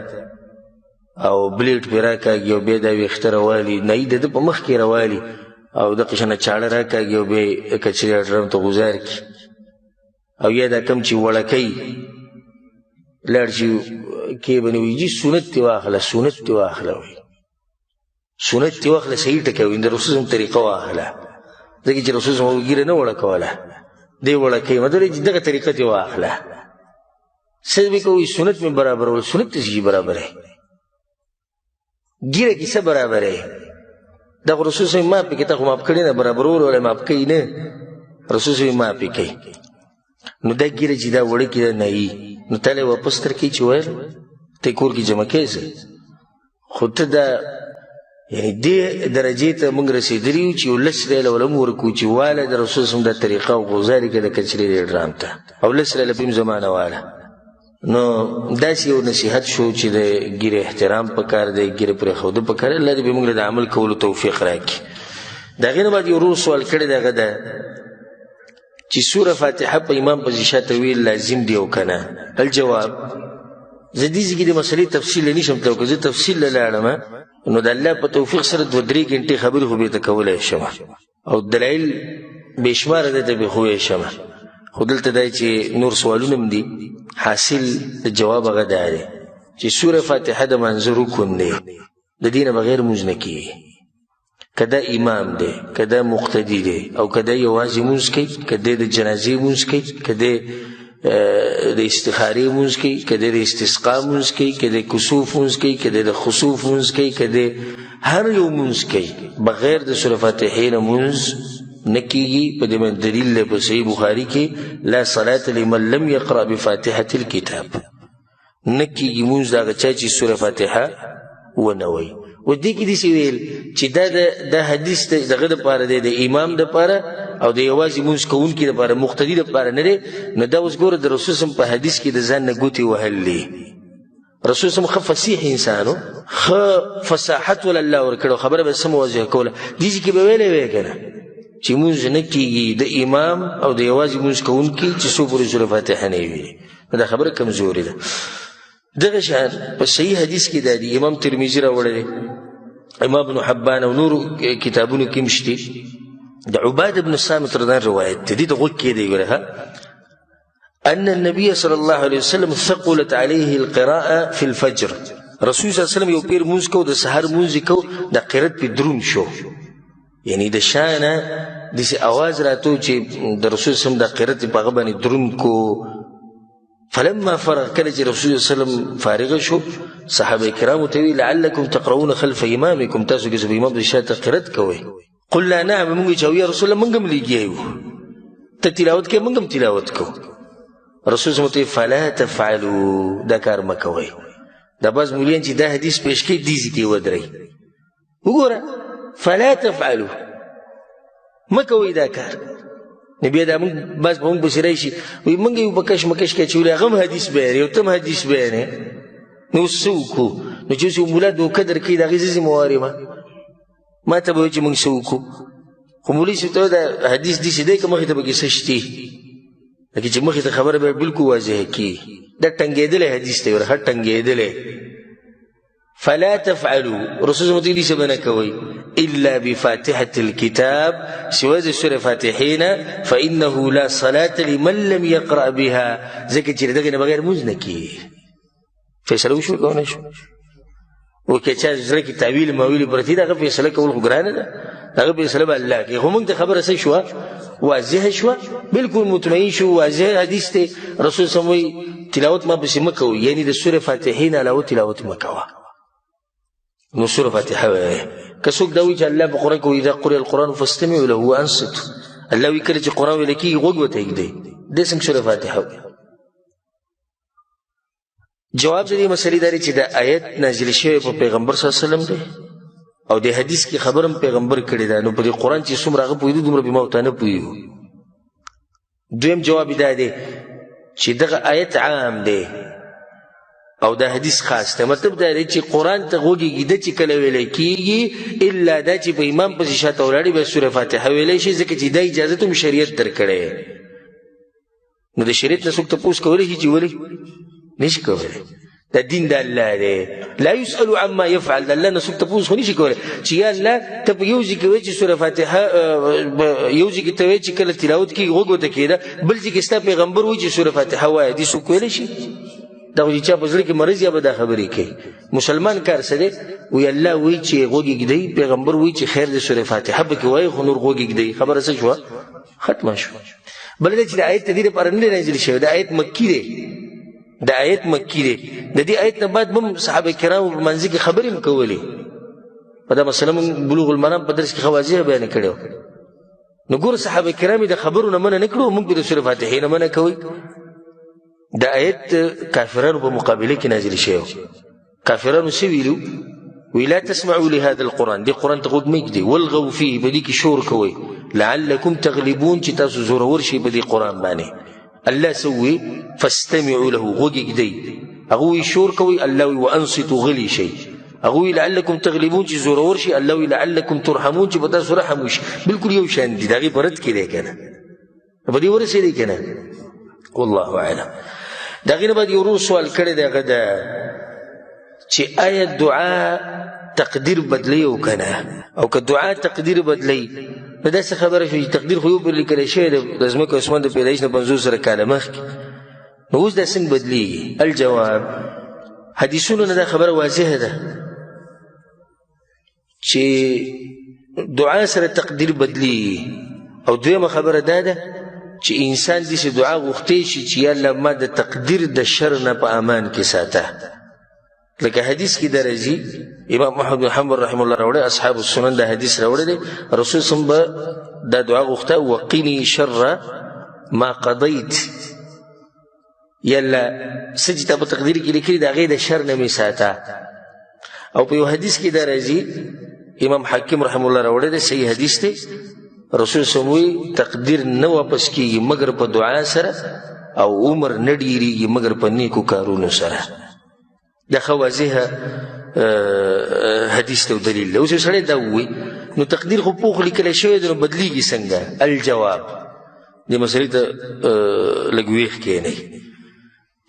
او بلیډ پرې راکاږي او بیا دا ویښته راوالي، نایي د ده په مخ کې راوالي او دغه شانه چاړه راکاږي او بیا یې کچرې ډرم ته غوځار کړي، او یا دا کم چې وړکۍ لاړ شي کې به نه وایي جي سنت دې واخله، سنت دې واخله، وایي سنت دې واخله، صحیح ټکی وایي، د رسول صلی طریقه واخله، ځکه چې رسول صلی ګیره نه وړه کوله، دې وړکۍ مطلب چې دغه طریقه دې واخله. څه به کوي؟ سنت مې برابرول. سنت ته څه برابره؟ ګیره کې څه برابره؟ دا خو رسول صلی ماف پکې، تا خو ماف کړي نه، برابرول ولا ماف کوي نه، رسول صلی ماف پې کوي. نو دا ګیره چې دا وړکې ده نایي، نو تاله واپس تر کوي چې ویل ته کور کې جمع کېږي، خو ته دا یعنې دې درجې ته موږ رسېدلي یو چې یو لس ریاله وله مو ورکوو چې واله د رسول صلی دا طریقه او غوزارې کړه د کچرې د ډرام ته، او لس ریاله په زمانه واله. نو داسې یو نصیحت شو چې د ګیرې احترام پکار دی، ګیرې پرېښوده پکار دی. الله دې به موږ له د عمل کولو توفیق راکړي. د هغې نه بعد یو ورور سوال کړی دی، هغه ده چې سوره فاتحه په امام پسې شاته ویل لازم دی او که نه؟ الجواب زه دې ځای کې د مسلې تفصیل نه شم تللی، که زه تفصیل له لاړم نو د الله په توفیق سره 2-3 ګنټې خبرې خو بېرته کولی شم او دلایل بې شماره دی ته بې خوی شم، خو دلته دا چې نور سوالونه هم دي، حاصل د جواب هغه دا دی چې سوره فاتحه د منځه رکن دی، د دې نه بغیر مونځ نه کېږي. که دا امام دی، که دا مقتدي دی، او که دا یوازې مونځ کوي، که دی د جنازې مونځ کوي، که دی د استخارې مونځ کوي، که دی د استسقا مونځ کوي، که دی کسوف مونځ کوي، که دی د خسوف مونځ کوي، که دی هر یو مونځ کوي، بغیر د سوره فاتحې نه مونځ نه کېږي. په دې باندې دلیل دی په صحیح بخاري کې لا صلاة لمن لم یقرأ بفاتحة الکتاب، نه کېږي مونځ د هغه چا چې سوره فاتحه ونه وایي. و دې کې داسې ویل چې دا حدیث دغه دپاره دی، د امام دپاره او د یوازې مونځ کوونکي دپاره، مقتدي دپاره نه دی. نو دا اوس ګوره د رسول صلی په حدیث کې د ځان نه ګوتې وهل دی. رسول صلی ښه فصیح انسان و، ښه فصاحت ول الله ورکړی، خبره به سمه واضحه کوله. دې ځای کې به ویلی وی که نه چې مونځ نه کېږي د امام او د یوازې مونځ کوونکي چې څو پورې سوره فاتحه نه وي، نو دا خبره کمزورې ده. دغه شان په صحیح حدیث کې دا دی، امام ترمذي راوړی دی، امام ابن حبان او نورو کتابونو کې هم شته، د عباده بن صامت رضی روایت دی، دې ته غوږ کېدی ګوره، ان النبي صلی الله علیه وسلم ثقلت علیه القراءه فی الفجر. رسول صلی الله علیه وسلم یو پیر مونځ کو، د سحر مونځ کو، د قرات په درون شو، یعنی د شانه داسې اواز راتو چې د رسول صلی الله علیه وسلم د قرات په هغه باندې درون کو. فلما فرغ، کله چې رسول صلی الله علیه وسلم فارغ شو، صحابه کرامو ته وی لعلکم تقرؤون خلف امامکم، تاسو کې امام د شاته قرات کوئ. قلنا نعم، موږ چې یا رسول الله موږ هم لګیو، ته تلاوت کوې موږ هم تلاوت کوو. رسول صلی الله علیه وسلم فلا تفعلوا، دا کار مه کوئ. دا بعض مولیان چې دا حدیث پیش کوي دې ځای کې ودرئ، وګوره فلا تفعلوا، مه کوئ دا کار. نو بیا دا موږ بعض په موږ پسې راشي وایي موږ یو په کش مکش کې اچولي، هغه هم حدیث بیانوي او ته هم حدیث بیانوې، نو اوس څه وکړو؟ نو چې اوس یو ملا دوکه درکوي د هغې زه ذمه وار یم، ما ته به وایي چې موږ څه وکړو؟ خو مولوي صاحب ته دا حدیث داسې دی که مخې ته پکې څه شتي لکه چې مخې ته خبره به بلکل واضحه کي دا ټنګېدلی حدیث دی ورخه ټنګېدلی فلا تفعلوا رسول الله دې څه بنه کوي الا بفاتحه الكتاب سوى سوره فاتحين فانه لا صلاه لمن لم يقرأ بها ځکه چې دغه نه بغیر موږ نه کی فیصله وشو کوونه شو او که چا زړه کې تعویل ماویل پرتی دغه فیصله کول خو ګرانه ده دغه فیصله به الله کې خو موږ ته خبره څه شوه واضح شوه بالکل مطمئن شو واضح حدیث ته رسول صلی الله علیه وسلم تلاوت ما بس مکو یعنی د سوره فاتحین علاوه تلاوت مکوا نو سوره فاتحه وایي که څوک دا وایي چې الله په قرآن کې وایي اذا قرئ القرآن فاستمعوا له وانصتوا الله وایي کله چې قرآن ویل کېږي غوږ ورته ایږدئ دې څنګه سوره فاتحه وایي جواب د دې مسلې دا دی چې د آیت نازل شوی په پیغمبر صلی الله علیه وسلم دی او د حدیث کې خبرم پیغمبر کړی ده نو په دې قرآن چې څومره هغه پوهېدو دومره به ما ورته نه پوهېږو دویم جواب دا دی چې دغه آیت عام دی او دا حدیث خاص دی مطلب دا دی چې قرآن ته غوږ ایږده چې کله ویلی کېږي الا دا چې په امام پسې شاته ولاړې به سوره فاتحه ویلی شي ځکه چې دا اجازت هم شریعت درکړی نو د شریعت نه څوک تپوس کولی شي چې ولې نشي کولی دا دین د الله دی لا يسأل عما يفعل د الله نه څوک تپوس خو نشي کولی چې یا الله ته په یو ځای کې وایي چې سوره فاتحه یو ځای کې ته وایي چې کله تلاوت کېږي غوږ ورته کېده بل ځای کې ستا پیغمبر وایي چې سوره فاتحه وایه دې څوک ویلی شي دا خو چې چا په زړه کې مرض یا به دا خبرې کوي مسلمان کار څه دی وایي الله وایي چې غوږ ایږدئ پیغمبر وایي چې خیر د سوره فاتحه پکې وایي خو نور غوږ ایږدئ خبره څه شوه ختمه شوه بله دا چې د آیت د دې لپاره نه دی نازل شوی دا آیت مکي دی دا آیت مکی دی د دې آیت نه بعد هم صحابه کرامو په منځ کې خبرې هم کولې په دا مسله موږ بلوغ المرام په درس کې واضح بیان کړی نو ګوره صحابه کرام د خبرو نه منع نه کړو موږ د سوره فاتحې نه منع کوئ دا آیت کافرانو په مقابله کې نازل شوی کافرانو څه ویلو وی لا تسمعوا لهذا القرآن دې قرآن ته غوږ مه ایږدئ والغوا فيه په دې کې شور کوئ لعلکم تغلبون چې تاسو زورور شئ په دې قرآن باندې الله سوي فاستمعوا له غوږ ایږدئ هغوی شور کوي الله وی وانصتوا غلي شئ هغوی لعلکم تغلبون چې زورور شي الله وی لعلکم ترحمون چې په تاسو رحم وشي بالکل یو شان دي د هغې په رد کې دی که نه په دې ورسېدی که نه والله اعلم د هغې نه بعد یو ورور سوال کړی دی هغه ده چې آیا دعا تقدیر بدلی او که نه او که دعا تقدیر بدلی نو داسې خبره شوه چې تقدیر خو یو پر لیکلی شوی دی د ځمکې اسمان د پیدایش نه 50 زره کاله مخکې نو اوس دا څنګه بدلیږي الجواب حدیثونو نه دا خبره واضحه ده چې دعا سره تقدیر بدلیږي او دویمه خبره دا ده چې انسان داسې دعا غوښتی شي چې یا الله ما د تقدیر د شر نه په امان کې ساته لکه حدیث کې دا راځي امام احمد بن حنبل رحمه الله راوړی اصحاب السنن دا حدیث راوړی دی رسول صلی الله علیه وسلم دا دعا غوښته وقني شر ما قضیت یلا څه چې تا په تقدیر کې لیکلي د هغې د شر نه مې ساته او په یو حدیث کې دا راځي امام حاکم رحمه الله راوړی دی صحیح حدیث دی رسول صلی الله علیه وسلم تقدیر نه واپس کېږي مګر په دعا سره او عمر نه ډېرېږي مګر په نیکو کارونو سره دا ښه واضحه حدیث ته دلیل دی اوس یو سړی دا ووایي نو تقدیر خو پوخ لیکلی شوی دی نو بدلیږي څنګه الجواب دې مسلې ته لږ ویښ کښېنئ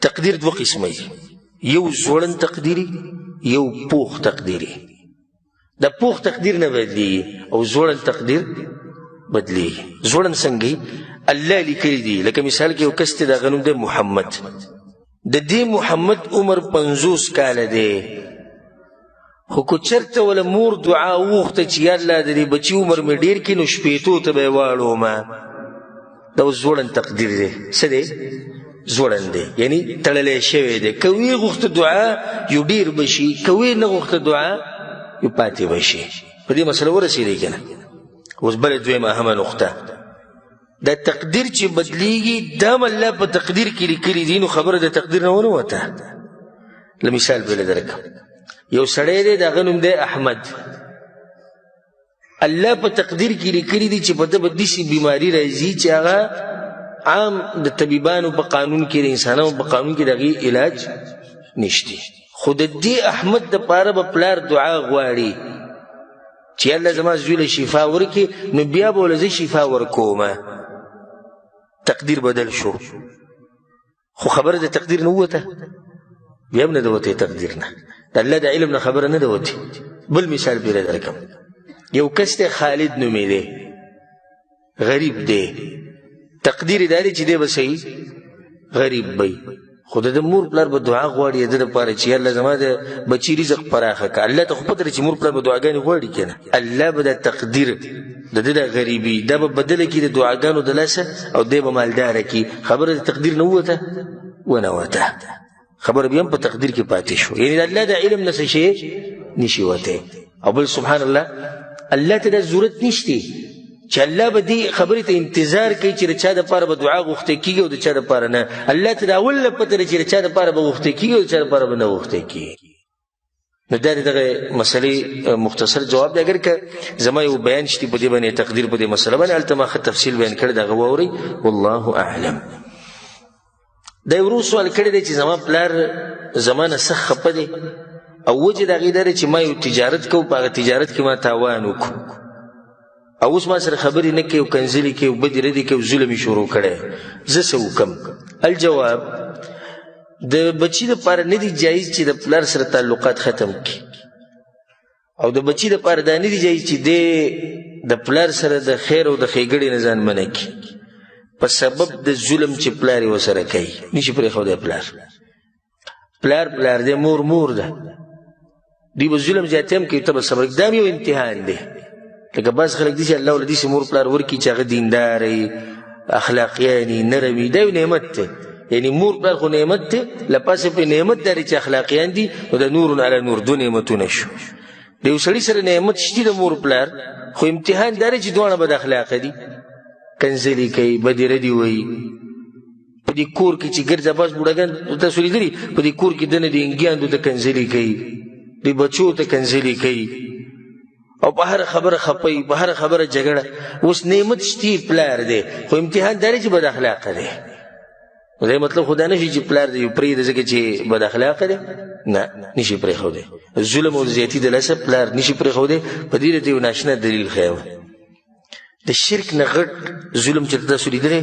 تقدیر دوه قسمه یو زوړن تقدیري یو پوخ تقدیري دا پوخ تقدیر نه بدلیږي او زوړن تقدیر بدلیږي زوړن څنګه الله لیکلی دی لکه مثال کې یو کس دی د هغه نوم دی محمد د دې محمد عمر 50 کاله دی خو که چېرته وله مور دعا وغوښته چې یا الله د دې بچي عمر مې ډېر کړي نو شپېتو ته به یې واړومه دا اوس زوړن تقدیر دی څه دی زوړن دی یعنی تړلی شوی دی که ویې غوښته دعا یو ډېر به شي که ویې نه غوښته دعا یو پاتې به شي په دې مسله ورسېدی که نه اوس بله دویمه اهمه نقطه دا تقدیر چې بدلیږي دا الله په تقدیر کې لیکلي دي نو خبره د تقدیر نه ونوته لمثال بله درکړم یو سړی دی د هغه نوم دی احمد الله په تقدیر کې لیکلي دي چې په ده به داسې بیماري راځي چې هغه عام د طبیبانو په قانون کې د انسانانو په قانون کې د هغې علاج نشته خو د دې احمد دپاره به پلار دعا غواړي چې الله زما زوی له شفا ورکړي نو بیا به له زه شفا ورکومه. تقدیر بدل شو، خو خبره د تقدیر نه ووته، بیا هم نه ده وتې تقدیر نه، د الله د علم نه خبره نه ده وتې. بل مثال بېله درکم، یو کس دی خالد نومې دی، غریب دی، تقدیر یې دا دی چې دی به صحیح غریب بی، خو د مور پلار به دعا غواړي د دپاره چې الله زما د بچي رزق پراخه کړه. الله ته خو پته ده چې مور پلار به دعاګانې غواړي که نه، الله به دا تقدیر د ده د غریبي دا به بدله کړي د دعاګانو د لاسه او دی به مالداره کړي. خبره د تقدیر نه ووته ونه وته، خبره بیا هم په تقدیر کې پاتې شو. یعنې د الله د علم نه څه شی نشي وتی. او بل سبحان الله، الله ته دا ضرورت نشته چې الله به دې خبرې ته انتظار کوي چې د چا دپاره به دعا غوښتې کېږي او د چا دپاره نه. الله ته د اول نه پته ده چې د چا دپاره به غوښتې کېږي او د چا دپاره به نه غوښتې کېږي. نو دا د دغه مسلې مختصر جواب دی. اگر که زما یو بیان شتي په دې باندې تقدیر په دې مسله باندې هلته ما ښه تفصیل بیان کړی، دغه واورئ. والله اعلم. دا یو ورو سوال کړی دی چې زما پلار زما نه سخت خفه دی او وجه د هغې دا دی چې ما یو تجارت کوو، په هغه تجارت کې ما تاوان وکړو او اوس ما سره خبرې نه کوي او کنځلې کوي او بدې ردې کوي او ظلم یې شروع کړی، زه څه وکړم؟ الجواب، د بچي دپاره نه دي جایز چې د پلار سره تعلقات ختم کړي، او د بچي دپاره دا نه دي جایز چې دی د پلار سره د خیر او د ښېګړې نه ځان منع کړي په سبب د ظلم چې پلار یې ورسره کوي. نشي پرېښودی پلار دی، مور ده، دوی به ظلم زیاتی هم کوي، ته به صبر. دا هم یو امتحان دی. لکه بعض خلک دي چې الله ورله داسې مور پلار ورکړي چې هغه دیندار وي، اخلاقیان وي، نرم وي، دا یو نعمت دی. یعنې مور پلار خو نعمت دی، له پاسه پرې نعمت دی چې اخلاقیان دي، نو د نور علی نور دو نعمتونه شو. د یو سړي سره نعمت شته د مور پلار، خو امتحان دا دی چې دواړه بد اخلاقه دي، کنځلې کوي، بدې ردې وایي. په دې کور کې چې ګرځه باز بوډاګان تاسو لیدلي، په دې کور کې دنه د انګیاندو ته کنځلې کوي، د بچو ته کنځلې کوي او په هره خبره خپوي، په هره خبره جګړه. اوس نعمت شتي پلار دی، خو امتحان دا دی چې بد اخلاقه دی. دا مطلب خو دا نه شي چې پلار دی پرېږده ځکه چې بد اخلاقه دی، نه نشي پرېښودی. ظلم او زیاتي د لاسه پلار نشي پرېښودی. په دې راته یو ناشنا دلیل ښیم. د شرک نه غټ ظلم چې تاسو لیدلی،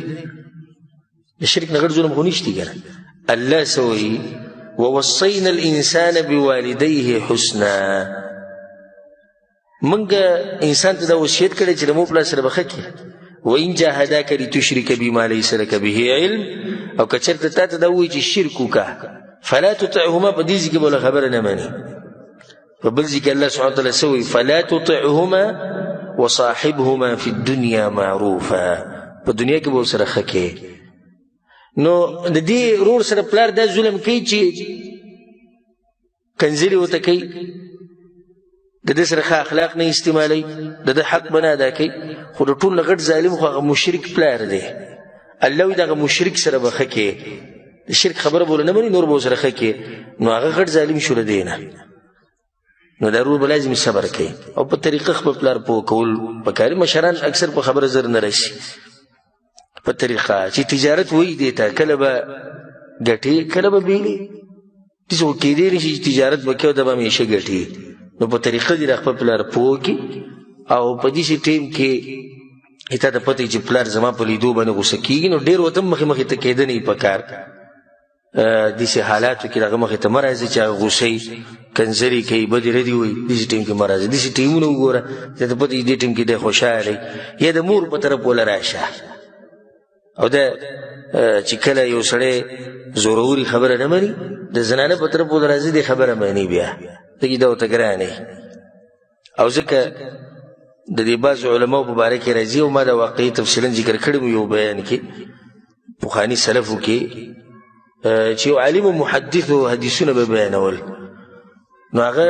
د شرک نه غټ ظلم خو نشتی که نه. الله څه وایي؟ ووصینا الانسان بوالدیه حسنا. منګه انسان ته دا وصیت کړی چې د مور پلار سره به ښه کړي. وان جاهداک لتشرک بما لیس لک به علم، او که چېرته تا ته دا ووایي چې شرک وکړه فلا تطعهما، په دې ځای کې به له خبره نه مني. په بل ځای کې الله سبحانه وتعالی څه وایي؟ فلا تطعهما وصاحبهما فی الدنیا معروفا، په دنیا کې به ورسره ښه کړې. نو د دې ورور سره پلار دا ظلم کوي چې کنځلې ورته کوي، د دې سره ښه اخلاق نه استعمالوي، د ده حق به نه ادا کوي. خو د ټول نه غټ ظالم خو هغه مشرک پلار دی. الله وایي دغه مشرک سره به ښه کړې، د شرک خبره به ونه مني، نور به ورسره ښه کړې، نو هغه غټ ظالم شو له دې نه. نو دا ورور به لازم صبر کوي او په طریقه خپل پلار پوه کول پکار. مشران اکثر په خبره زر نه راشي، په طریقه چې تجارت وایي دی ته کله به ګټې کله به بیلې، داسې خو کېدی نه شي چې تجارت به کوي او دا به همیشه ګټي. نو په طریقه دې خپل پلار پوه کړي او په داسې ټیم کې تا ته پته چې پلار زما په لیدو باندې غوسه کېږي، نو ډېر ورته مخې ته کېده نه په کار. داسې حالاتو کې هغه مخې ته مه راځي چې هغه غوسه کنځلې کوي، بدې ردې وایي، داسې ټیم کې مه راځي. داسې ټیمونه وګوره چې ته پته دې ټیم کې دی خوشحاله یا د مور په طرف وله راشه. او دا چې کله یو سړی زوروري خبره نه مني، د زنانه په طرف وله راځي، دې خبره مني بیا دغې دا ورته ګرانې. او ځکه د دې بعضو علماو په باره کې راځي، او ما دا واقعي تفصیلا ذکر کړی مو یو بیان کې پخواني سلفو کې، چې یو عالم و محدث و حدیثونه به بیانول، نو هغه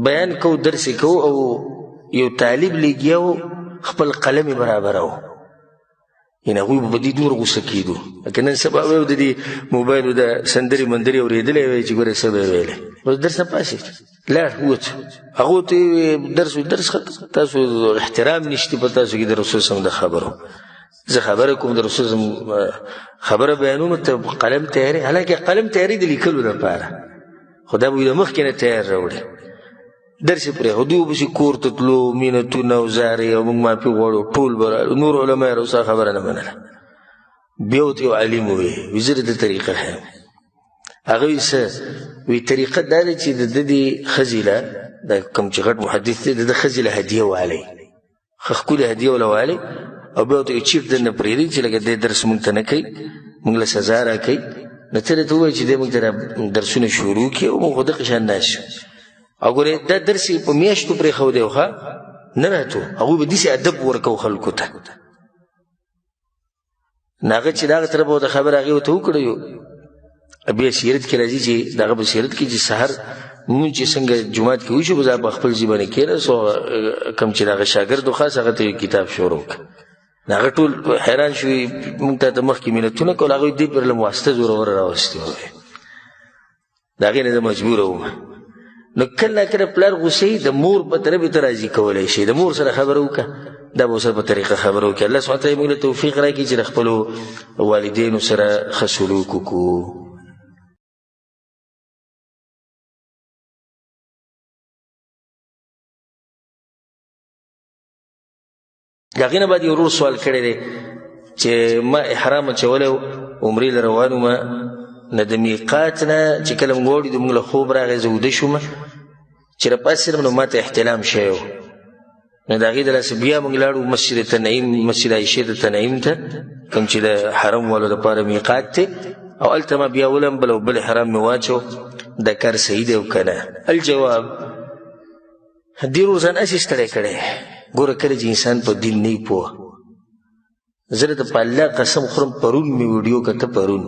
بیان کو، درس کو، او یو طالب لګیا خپل قلم یې برابرو، یعنې هغوی به په دې دومره غوسه کېدو. لکه نن سبا به د دې موبایلو د سندرې مندرې اورېدلی وی چې ګوره څه به یې ویلی، بس درس نه پاسېد لاړ ووت. هغو ته یې درس ختم، تاسو احترام نشته په تاسو کې د رسول صلی الله علیه وسلم د خبرو. زه خبره کوم د رسول صلی الله علیه وسلم خبره بیانوم، ته قلم تیارې، حالانکه قلم تیارې د لیکلو دپاره، خو دا به د مخکې نه تیار راوړي. درس پرېښود دوی پسې کور ته تلو مینتونه او زارې او موږ معافي غواړو ټول به رالو نور علما یې روسا خبره نه منله بیا ورته یو عالم وویل وي زه درته طریقه ښیم هغه وایي څه وایي طریقه دا ده چې د ده دې ښځې له دا کوم چې غټ محدث دی د ده ښځې له هدیه والی ښه ښکلې هدیه وله والی او بیا ورته یو چیف درنه پرېږدي چې لکه دی درس موږ ته نه کوي موږ له سزا راکوي نو ته راته ووایه چې دی موږ ته درسونه شروع کړي او موږ خو دغه شان ناست شو او ګورې دا درس یې په میاشتو پرېښودی و ښه نه راتو هغوی به داسې ادب ورکوو خلکو ته نو هغه چې د هغه طرفه ورته خبره هغې ورته وکړی بیا سیرت کې راځي چې د هغه په سیرت کې چې سهار مونږ چې څنګه جومات کې وشو به زه په خپل ځای باندې کېناست او کوم چې د هغه شاګرد و خاص هغه ته یو کتاب شروع کړه نو هغه ټول حیران شوي مونږ ته د مخکې مینتونه کول هغوی دې پر له واسطه زوروره راوستې ووایي د هغې نه زه مجبوره وم نو کله کله پلار غوسې د مور په طرف ته راضي کولی شي د مور سره خبره وکړه دا به ورسره په طریقه خبره وکړي الله سبحانه وتعالی موږ له توفیق راکړي چې د خپلو والدینو سره ښه سلوک وکړو د هغې نه بعد یو ورور سوال کړی دی چې ما احرام اچولی و عمرې له روان ومه نه د میقات نه چې کله موږ واوړېدو موږ له خوب راغی زه وده شوم چې راپاڅېدم نو ما ته احتلام شوی و نو د هغې د لاسه بیا موږ لاړو مسجد تنعیم مسجد عایشې د تنعیم ته کوم چې د حرم والو دپاره میقات دی او هلته ما بیا ولمبل او بل احرام مې واچو دا کار صحیح دی او که نه الجواب دې ورور ځان هسې ستړی کړی ګوره کله چې انسان په دین نه پوه زه درته په الله قسم خورم پرون مې ویډیو کته پرون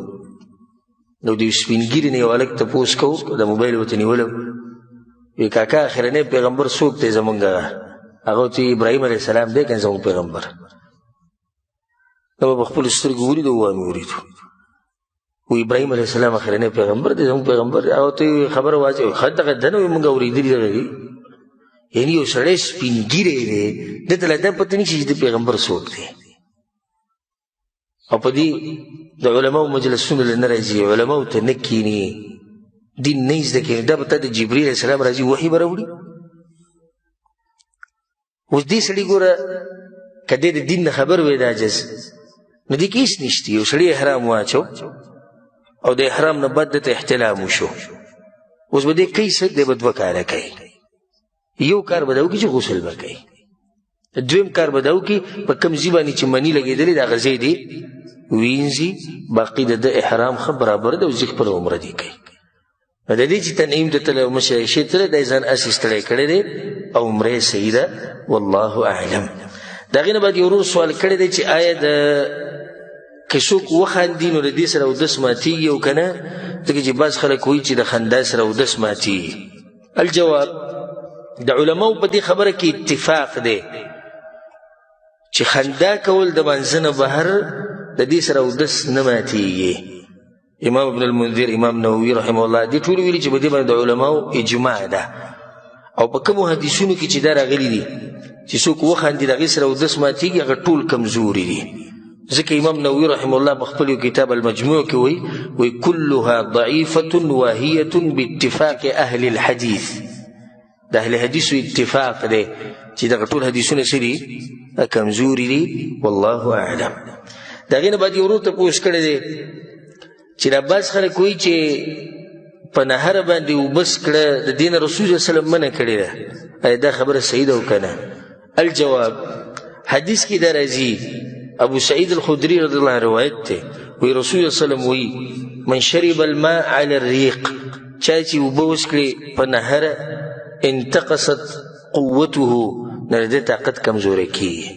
نو د یو سپین ږیري نه یو هلک تپوس کوو د موبایل ورته نیولم وی کاکا اخرنی پیغمبر څوک دی زمونږ هغه ورته ابراهیم علیه السلام دی که زمونږ پیغمبر نو په خپلو سترګو ولیدو ووایه مې ولیدو و ابراهیم علیه السلام اخرنی پیغمبر دی زمونږ پیغمبر هغه ورته خبره واضح ښه دغه ده نه موږ اورېدلي دغه دي یعنی یو سړی سپین ږیری دی ده ته لا دا پته نه شي چې د پیغمبر څوک دی او په دې د علماو مجلسونو له نه راځي علماو ته نه کښېني دین نه زده کوي دا به تا د جبریل علیه السلام راځي وحي به راوړي اوس دې سړي ګوره که دی د دین نه خبر وی د عجز نو دې کې هېڅ نشته یو سړي احرام واچو او د احرام نه بعد دته احتلام وشو اوس به دې کوي څه دی به 2 کاله کوي یو کار به دا وکړي چې غسل به کوي دویم کار به دا وکړي په کوم ځای باندې چې مني لګېدلې د هغه ځای دی وینځي باقي د احرام ښه برابر دی او ځي خپله عمره دی کوي نو د دې چې تنعیم ته تللی او مشر عایشې تللی دا یې ځان هسې ستړی کړی دی او عمره یې صحیح ده والله اعلم د هغې نه بعد یو ورور سوال کړی دی چې آیا د که څوک وخاندي نو د دې سره اودس ماتېږي او که نه ځکه چې بعض خلک وایي چې د خندا سره اودس ماتېږي الجواب د علماو په دې خبره کې اتفاق دی چې خندا کول د منځه نه بهر د دې سره اودس نه ماتېږي امام ابن المنذر امام نووي رحمه الله دې ټول ویلي چې په دې باندې د علماو اجماع ده او په کومو حدیثونو کې چې دا راغلي دي چې څوک وخاندي د هغې سره اودس ماتېږي هغه ټول کمزوري دي ځکه امام نووي رحمه الله په خپل یو کتاب المجموع کې وایي كلها ضعیفة واهیة باتفاق اهل الحدیث د اهل حدیثو اتفاق دی چې دغه ټول حدیثونه څه دي کمزوري دي والله اعلم د هغې نه بعد یو ورور تپوس کړی دی چې دا بعض خلک وایي چې په نهر باندې وبس کړه د دې نه رسول صلی وسلم منع کړې ده آیا دا خبره صحیح ده او که نه الجواب حدیث کې دا راځي ابو سعید الخدری رضی الله عنه روایت دی وی رسول صلی الله علیه وسلم وی من شرب الماء على الريق چا چې اوبه وڅکړي په نهر انتقصت قوته نه د طاقت کمزوری کیږي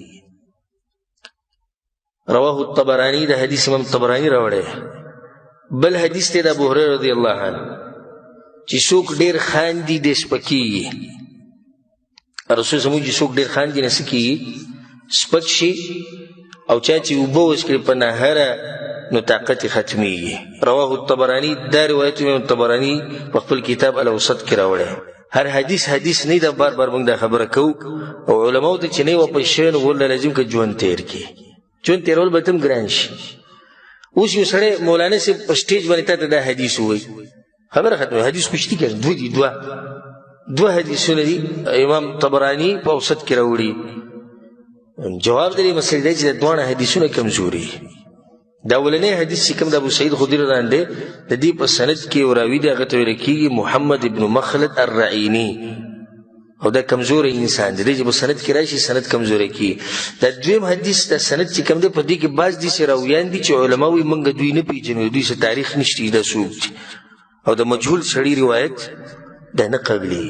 رواه الطبراني دا حدیث امام طبراني راوړی بل حدیث دی د ابو هريره رضی الله عنه چې څوک ډېر خاندي ډېر سپکېږي رسول زموږ چې څوک ډېر خاندي نه څه کېږي سپک شي او چا چې اوبه وڅکړي په نهره نو طاقت یې ختمیږي رواه الطبراني دا روایت امام طبراني په خپل کتاب الاوسط کې راوړی هر حدیث نه دا بار بار موږ دا خبره کوو او علماو ته چې نه واپس شوی نو ورله لازم که ژوند تېر کړي ژوند تېرول به ته هم ګران شي اوس یو سړی مولانا صاحب په سټیج باندې تا ته دا حدیث ووایي خبره ختمه حدیث خو شتي که 2 دي 2 دو حدیثونه دي امام طبراني په اوسط کې راوړي. جواب دې مسلې دی چې دوه حدیثونه کمزوري. دا ولنې حدیث چې کوم د ابو سعید خدری رضی دی د دې په سند کې راوي دی هغه ته ویل کېږي محمد ابن مخلد الرعیني او دا کمزوري انسان دی چې په سند کې راشي سند کمزوري کی. دا دویم حدیث د سند چې کوم دی په دې کې بعض دي چې راویان دي چې علما وي موږ دوی نه پیژنو دوی څه تاریخ نشته دا څوک او د مجهول سړي روایت دا نه قبلي.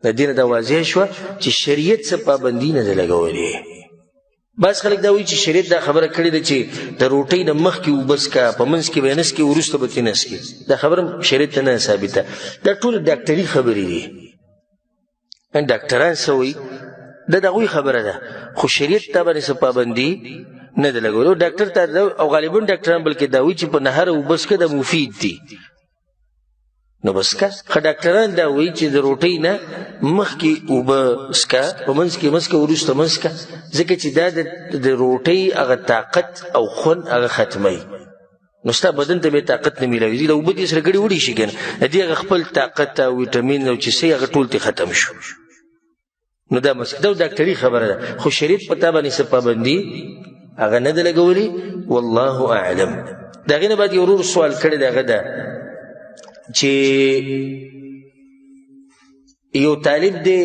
د دې نه دا واضح شو چې شریعت څه پابندي نه لګولې. بس خلک دا وایي چې شریعت دا خبره کړې ده چې د روټۍ نه مخکې وبس کا په منځ کې به نس کې وروسته به کې نس کې. دا خبره شریعت نه ثابته. دا ټول ډاکټري خبرې دي. ډاکټران څه وایي دا د هغوی خبره ده خو شریعت ته باندې څه پابندي نه ده لګولې. ډاکټر ته او غالبا ډاکټران بلکې دا وایي چې په نهر وبس که دا مفید دي نو بس کا. خو ډاکټران دا وایي چې د روټۍ نه مخکې اوبه څکه په منځ کې مسکه وروسته مسکه ځکه چې دا د روټۍ هغه طاقت او خوند هغه ختموي. نو ستا بدن ته به طاقت نه میلاوي د اوبه دې سره ګډې وډې شي که نه د دې هغه خپل طاقت او ویټامین او چې څه هغه ټول ترې ختم شو. نو دا مسله دا ډاکټري خبره ده خو شریعت په تا باندې څه پابندي هغه نه ده لګولې. والله اعلم. د هغې نه بعد یو ورور سوال کړی دی هغه ده چې یو طالب دی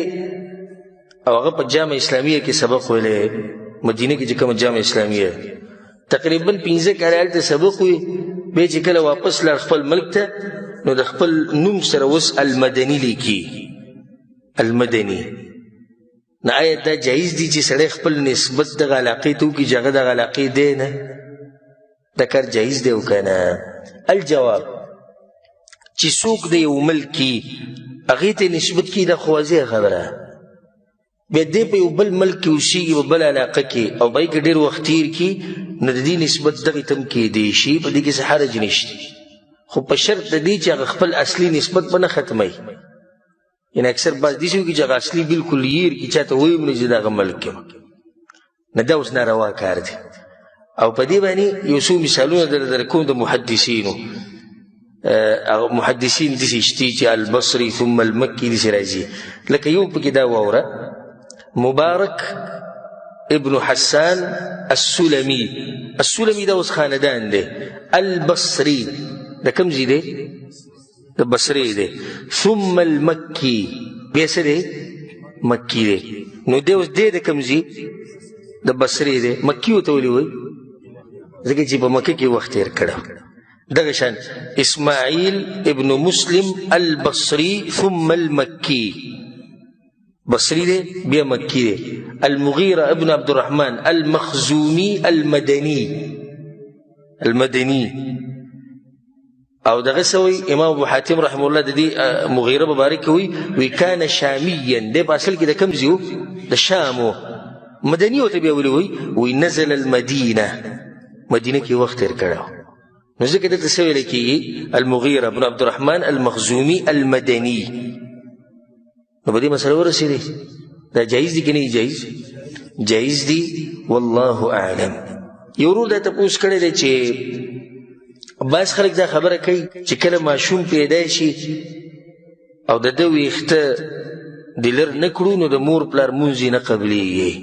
او هغه په جامعه اسلامیه کې سبق ویلی مدینه کې چې کومه جامعه اسلامیه تقریبا 15 کاله هلته سبق وي بیا چې کله واپس لاړ خپل ملک ته نو د خپل نوم سره اوس المدني لیکي المدني. نو آیا دا جایز دی چې سړی خپل نسبت دغه علاقې ته وکړي چې هغه دغه علاقې دی نه دا کار جایز دی او که نه؟ الجواب چې څوک د یو ملک کې هغې ته نسبت کړي دا خو واضحه خبره بیا دی په یو بل ملک کې اوسېږي په بل علاقه کې او به یې کې ډېر وخت تېر کړي نو د دې نسبت دغې ته هم کېدی شي په دې کې څه حرج نشته خو په شرط د دې چې هغه خپل اصلي نسبت به نه ختموي. یعنې اکثر بعض داسې وکړي چې هغه اصلي بالکل هېر کړي چا ته ویې نه چې د هغه ملک یم نه دا اوس ناروا کار دی. او په دې باندې یو څو مثالونه در کوم د محدثینو محدثین داسې شتي چې البصري ثم المکي داسې راځي لکه یو پکې دا واوره مبارک ابن حسان السلمي دا اوس خاندان دی البصري دا کوم ځای دی د بصرې دی ثم المکي بیا څه دی مکي دی. نو دی اوس دی د کوم ځای د بصرې دی مکي ورته ولې وایي ځکه چې په مکه کې وخت تېر کړی. دغه شان اسماعیل ابن مسلم البصري ثم المکي بصري دی بیا مکي دی. المغيرة ابن عبد الرحمن المخزومي المدني او دغه سوی امام ابو حاتم رحمه الله د دې مغیره مبارک وی کان شامیا دی په اصل کې د کوم ځای د شام مدني ورته بیا وی نزل المدینه مدینه کې وخت تېر کړی نو ځکه دلته څه ویلی کېږي المغیره ابن عبد الرحمن المخزومي المدني. نو په دې مسله ورسېدې دا جایز دي که نه جایز دي والله اعلم. یو ورور دا تپوس کړی دی چې بعض خلک دا خبره کوي چې کله ماشوم پیدا شي او د ده ویښته د لر نه کړو نو د مور پلار مونځ یې نه قبلېږي.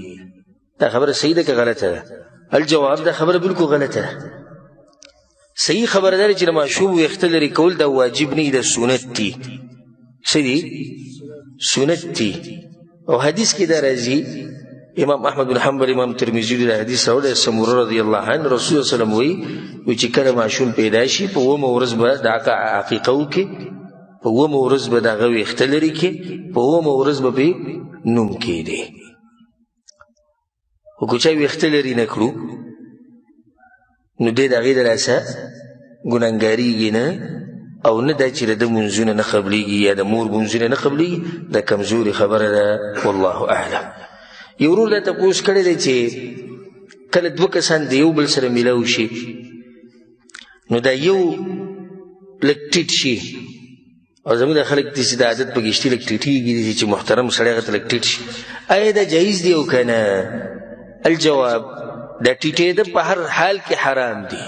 دا خبره صحیح ده که غلطه ده؟ الجواب دا خبره بالکل غلطه ده. صحیح خبره دا چې د ماشوم ویښته لرې کول دا واجب نه د سنت دي. څه دي؟ سنت دي. او حدیث کې دا راځي امام احمد بن حنبل امام ترمذي دا حدیث راوړی سموره رضی الله عنه رسول الله وسلم وی چې کله ماشوم پیدا شي په 9 ورځ به د عقیقه وکړي په 9 ورځ به د هغه ویښته لرې کړي په 9 ورځ به پرې نوم کېږدي. خو که چا ویښته لرې نه کړو نو دی د هغې د لاسه ګناهګارېږي نه او نه دا چې د ده منځونه نه قبلېږي یا د مور منځونه نه قبلېږي دا کمزوري خبره ده والله اعلم. یو ورور دا تپوس کړی دی چې کله 2 کسان د یو بل سره میلاو شي نو دا یو لږ ټیټ شي او زموږ د خلک داسې د عادت په ګشتي لږ ټیټېږي چې محترم سړی هغه ته لږ ټیټ شي. آیا دا جایز دی او که نه؟ الجواب دا ټیټېده په هر حال کې حرام دی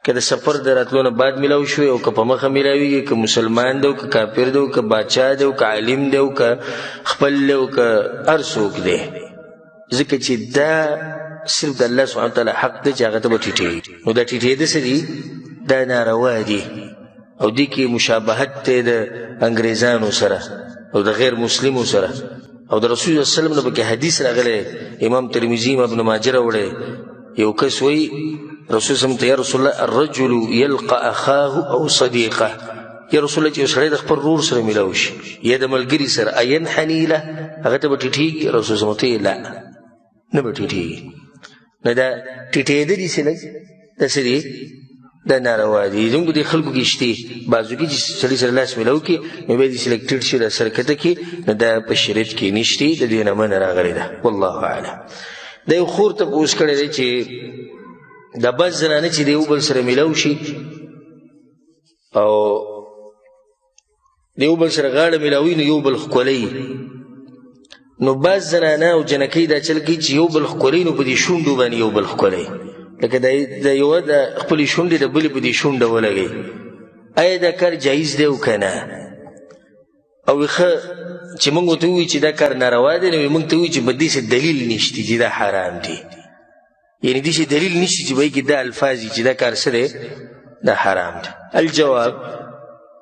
که د سفر د راتلو نه بعد میلاو شوی او که په مخه میلاویږي، که مسلمان دی او که کافر دی او که باچا دی او که عالم دی او که خپل دی او که هر څوک دی، ځکه چې دا صرف د الله سبحانه وتعالی حق دی چې هغه ته به ټیټېږي. نو دا ټیټېده څه دي؟ دا ناروا دي او دې کې مشابهت دی د انګریزانو سره او د غیر مسلمو سره. او د رسول الله صلی الله علیه وسلم نه پکې حدیث راغلی، امام ترمذي امام ابن ماجه راوړی. یو کس وایي رسول صلی الله علیه وسلم ته یا رسول الله الرجل یلقى اخاه او صدیقه، یا رسول الله چې یو سړی د خپل ورور سره میلاو شي یا د ملګري سره اینحني له، هغه ته به ټیټېږي؟ رسول صلی الله علیه وسلم ته لا، نه به ټیټېږي. نو دا ټیټېده دي چې لږ دا څه دي؟ دا ناروا دي. زموږ دې خلکو کې شته بعضو کې چې سړي سره لاس میلاو کړي نو بیا دې چې لږ ټیټ شي دا سر کښته کړي، نو دا په شریعت کې نشته، د دې نه منع راغلې ده. والله اعلم. دا یو خور تپوس کړی دی چې دا بعض زنانه چې د یو بل سره میلاو شي او د یو بل سره غاړه میلاوي نو یو بل ښکلوي، نو بعض زنانه او جنکۍ دا چل کوي چې یو بل ښکلوي نو په دې شونډو باندې یو بل ښکلوي، لکه د یوه د خپلې شونډې د بلې په دې شونډه ولګوي. آیا دا کار جایز دی او که نه؟ او ښه چې موږ ورته ووایو چې دا کار ناروا دی، نو موږ ته ووایو چې په دې څه دلیل نشته چې دا حرام دی، یعنی دې څه دلیل نشته چې به کې دا الفاظ چې دا کار څه دی؟ دا حرام دی. الجواب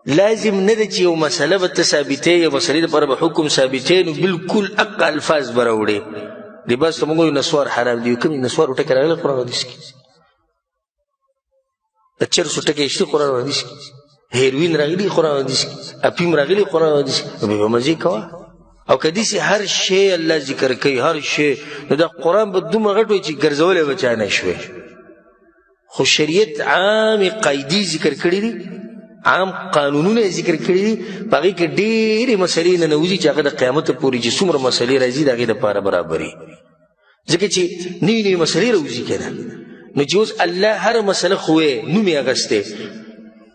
لازم نه ده چې یو مسله به ته ثابتې، یو مسلې دپاره به حکم ثابتې، نو بلکل حق الفاظ به راوړې. لباس ته موږ وایو نسوار حرام دی، کوم نسوار ټکی راغلی قرآن حدیث کې؟ د چرسو ټکی شته قرآن حدیث کې؟ هیروین راغلی قرآن حدیث کې؟ اپیم راغلی قرآن حدیث کې؟ نو بیا به مزې کوه. او که داسې هر شی الله ذکر کوي، هر شی، نو دا قرآن به دومره غټ وي چې ګرځولی به چا نه شوی. خو شریعت عام قاعدې ذکر کړي دي، عام قانونونه ذکر کړي دي، په هغې کې ډېرې مسلې ننوځي چې هغه د قیامته پورې چې څومره مسلې راځي د هغې دپاره برابري، ځکه چې نوي نوي مسلې راوځي که نه. نو چې اوس الله هر مسله خوی نوم یې اخیستی،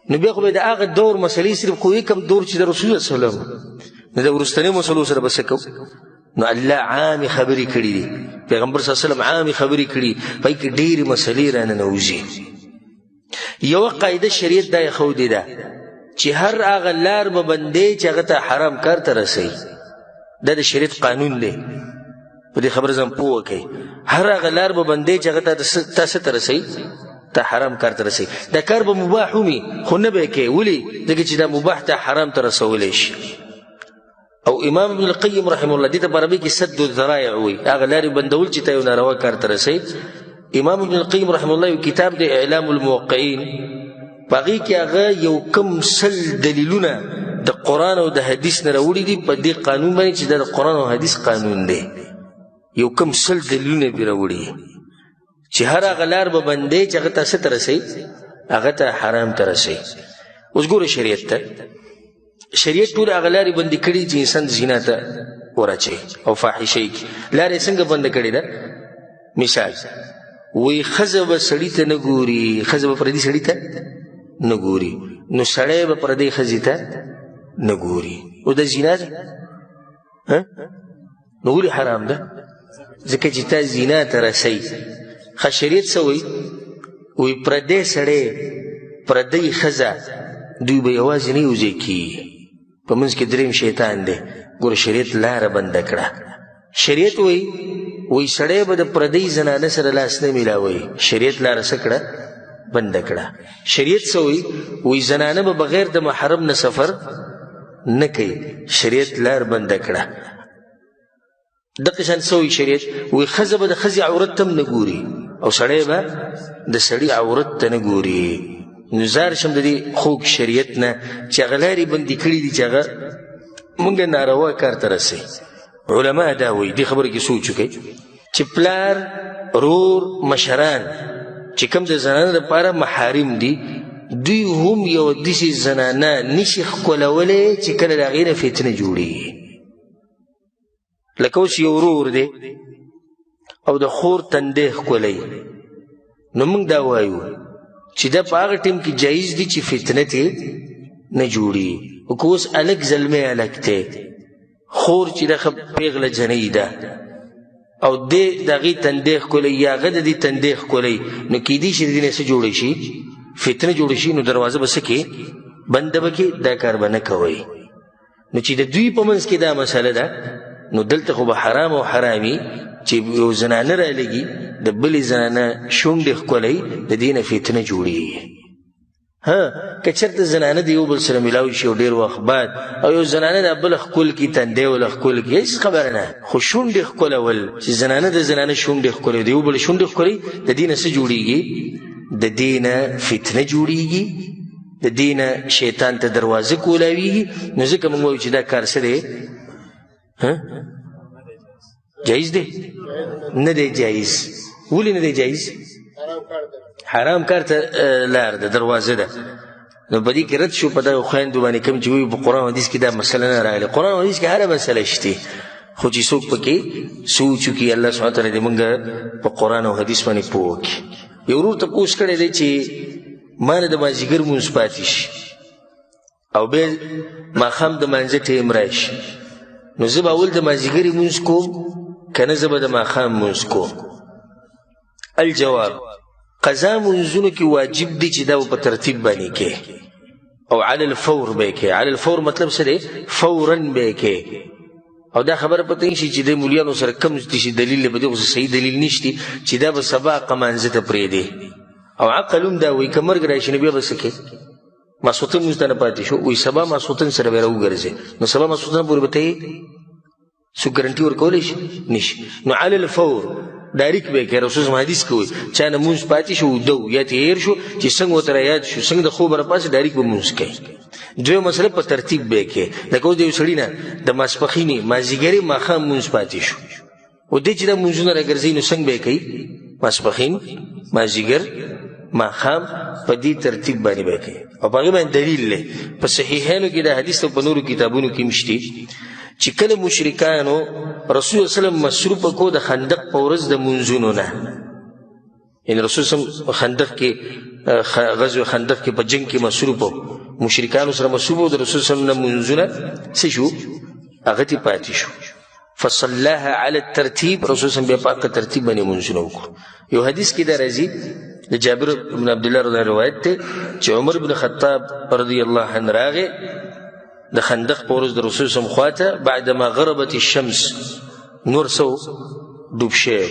نو بیا خو به د هغه دور مسلې صرف خوی کم دور چې د رسول الله صلی الله علیه وسلم، نو د وروستنیو مسلو سره به څه کوو؟ نو الله عامې خبرې کړي دي، پیغمبر صلی الله علیه وسلم عامې خبرې کړي، په هغې کې ډېرې مسلې راننوځي. یوه قاعده شریعت دا یې ښودې ده چې هر هغه لار به بندې چې هغه ته حرام کار ته رسوي، دا د شریعت قانون دی، په دې خبره ځان پوه کوئ. هر هغه لار به بندې چې هغه ته څه ته رسوي؟ ته حرام کار ته رسوي. دا کار به مباح ومي خو نه به یې کوې، ولې؟ ځکه چې دا مباح ته حرام ته رسولی شي. او امام ابن القیم رحمه الله دې ته په عربي کې سد الذرایع وایي، هغه لارې بندول چې ته یو ناروا کار ته رسوي. امام ابن القیم رحمه الله یو کتاب دی اعلام الموقعین، په هغې کې هغه یو کم سل دلیلونه د قرآن او د حدیث نه راوړي دي په دې قانون باندې چې دا د قرآن او حدیث قانون دی. یو کم سل دلیلونه پرې راوړي چې هر هغه لار به بندې چې هغه ته څه ته رسوي؟ هغه ته حرام ته رسوي. اوس ګوره شریعت ته، شریعت ټول هغه لارې بندې کړي چې انسان زنا ته ورچوي او فاحشې کړي. لارې څنګه بنده کړې ده؟ مثال وی ښځه به سړي ته نه ګوري، ښځه به پردي سړي ته نه ګوري، نو سړی به پردۍ ښځې ته نه ګوري. او دا زنا ده؟ نو ولې حرام ده؟ ځکه چې تا زنا ته رسوي. ښه شریعت څه وایي؟ وی پردی سړی پردۍ ښځه دوی به یوازې نه یو ځای کېږي، په منځ کې دریم شیطان دی. ګوره شریعت لاره بنده کړه. شریعت وی سړی به د پردۍ زنانه سره لاس نه میلاوي، شریعت لاره څه کړه؟ بنده کړه. شریعت څه وی زنانه به بغیر د محرم نه سفر نه کوي، شریعت لار بنده کړه. دقه شان څه وی شریعت؟ وی ښځه به د ښځې عورت ته هم نه ګوري او سړی به د سړي عورت ته نه ګوري. نو زار شم د دې خوږ شریعت نه چې هغه لارې بندې کړي دي چې هغه مونږ ناروا کار ته رسوي. علما دا وایي، دې خبره کې سوچ وکړئ چې پلار، رور، مشران چې کوم د زنانه دپاره محارم دي، دوی هم یو داسې زنانه نشي ښکلولی چې کله د هغې نه فتنه جوړېږي. لکه اوس یو ورور دی او د خور تندی ښکلی، نو موږ دا وایو چې دا په هغه ټیم کې جایز دي چې فتنه ترې نه جوړي. او که اوس هلک زلمی هلک دی، خور چې دا ښه پیغله جنۍ ده او دی د هغې تندی ښکلی یا هغه د دې تندی ښکلی، نو کیدای شي د دې نه څه جوړی شي؟ فتنه جوړ شي نو دروازه به څه کې بنده به کې دا کار به نه کوئ. نو چې د دوی په منځ کې دا مسله ده نو دلته خو به حرام او حرامي چې یو زنانه رالګي د بلې زنانه شونډې ښکلوي د دې نه فتنه جوړېږي. که چېرته زنانه د یو بل سره میلاو شي او ډېر وخت بعد او یو زنانه د بله ښکل کړي تندی وله ښکل کړي هېڅ خبره نه، خو شونډې ښکلول چې زنانه د زنانه شونډې ښکلوي د یو بل شونډې ښکلوي د دې نه څه جوړېږي؟ د دې نه فتنه جوړېږي، د دې نه شیطان ته دروازه کولاویږي. نو ځکه موږ وایو چې دا کار څه دی؟ جایز دی؟ نه دی جایز. ولې نه دی جایز؟ حرام کار ته لار ده، دروازه ده. نو په دې کې رد شو په دغه خویندو باندې کوم چې وایي په قرآن حدیث کې دا مسله نه راغلې. قرآن حدیث کې هره مسله شته، خو چې څوک پکې سوچ وکړي الله سبحانه وتعالی دې موږ په قرآن او حدیث باندې پوه کړي. یو ورور تپوس کړی دی چې ما نه د مازدیګر مونځ پاتې شي او بیا ماښام د مانځه ټیم راشي، نو زه به اول د مازدیګرې مونځ کوم که نه زه به د ماښام مونځ کوم؟ الجواب: قضا مونځونو کې واجب دی چې دا په ترتیب باندې کې او علی الفور به کې. علی الفور مطلب څه دی؟ فورا به کې. او دا خبره پته نشي چې د مولیانو سره کم شي دلیل به دې خو صحیح دلیل نشته چې دا به سبا قمانځه ته پرېږدي. او عقل هم دا وایي که مرګ راشي نو بیا به څه کوې؟ ماسخوتن مونځ ته نه پاتې شو، وایي سبا ماسخوتن سره به راوګرځې، نو سبا ماسخوتن پورې به ته یې څوک ګرنټي ورکولی شي؟ نشي. نو علی الفور ډایرکټ به کې رسول الله حدیث کوي چا نه مونځ پاتې شو دو یا تیر شو چې څنګه ورته یاد شو څنګه د خوب راپاسې ډایرکټ به مونځ کوي. دویمه مسله په ترتیب به کې، لکه اوس د یو سړي نه د ماسپښینې مازدیګرې ماښام مونځ پاتې شو او دې چې دا مونځونه راګرځوي نو څنګه به یې کوي؟ ماسپښین مازدیګر ماښام په دې ترتیب باندې به کوي. او په هغې باندې دلیل دی په صحیحینو کې د حدیث او په نورو کتابونو کې مشتي چې کله مشرکانو رسول الله وسلم مصروفه کو د خندق په ورځ د منځونو نه، یعنی رسول الله خندق کې غزوه خندق کې په جنگ کې مصروف وو، مشرکانو سره مصروف وو، د رسول الله وسلم نه منځونه څه شو؟ هغه ته پاتې شو. فصلاها على الترتیب، رسول الله بیا په ترتیب باندې منځونه وکړو. یو حدیث کې دا راځي د جابر بن عبد الله رضی الله عنه روایت دی چې عمر بن خطاب رضی الله عنه راغی د خندق په ورځ د رسول صلی الله علیه وسلم خواته بعدما غربت الشمس، نور سو ډوب شوی،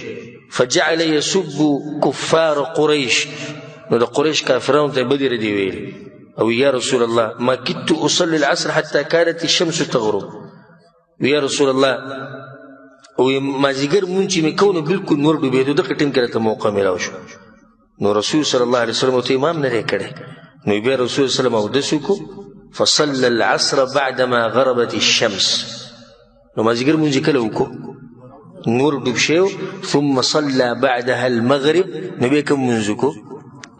فجعل يسب كفار قريش، نو د قریش کافرانو ته بدې ردې ویلې او یا رسول الله ما كدت اصلي العصر حتى كانت الشمس تغرب، یا رسول الله او مازدیګر مونځ چې مې کو نو بلکل نور ډوبېدو، دغه ټیم کې راته موقع میلاو شو. نو رسول صلی الله علیه وسلم ورته امام نه دی کړی، نو بیا رسول صلی الله علیه وسلم اودس وکړو فصلى العصر بعدما غربت الشمس، نو مازدیګر مونځ کله وکړو نور ډوب شوی، ثم صلى بعدها المغرب، نو بیا کوم مونځ وکړو؟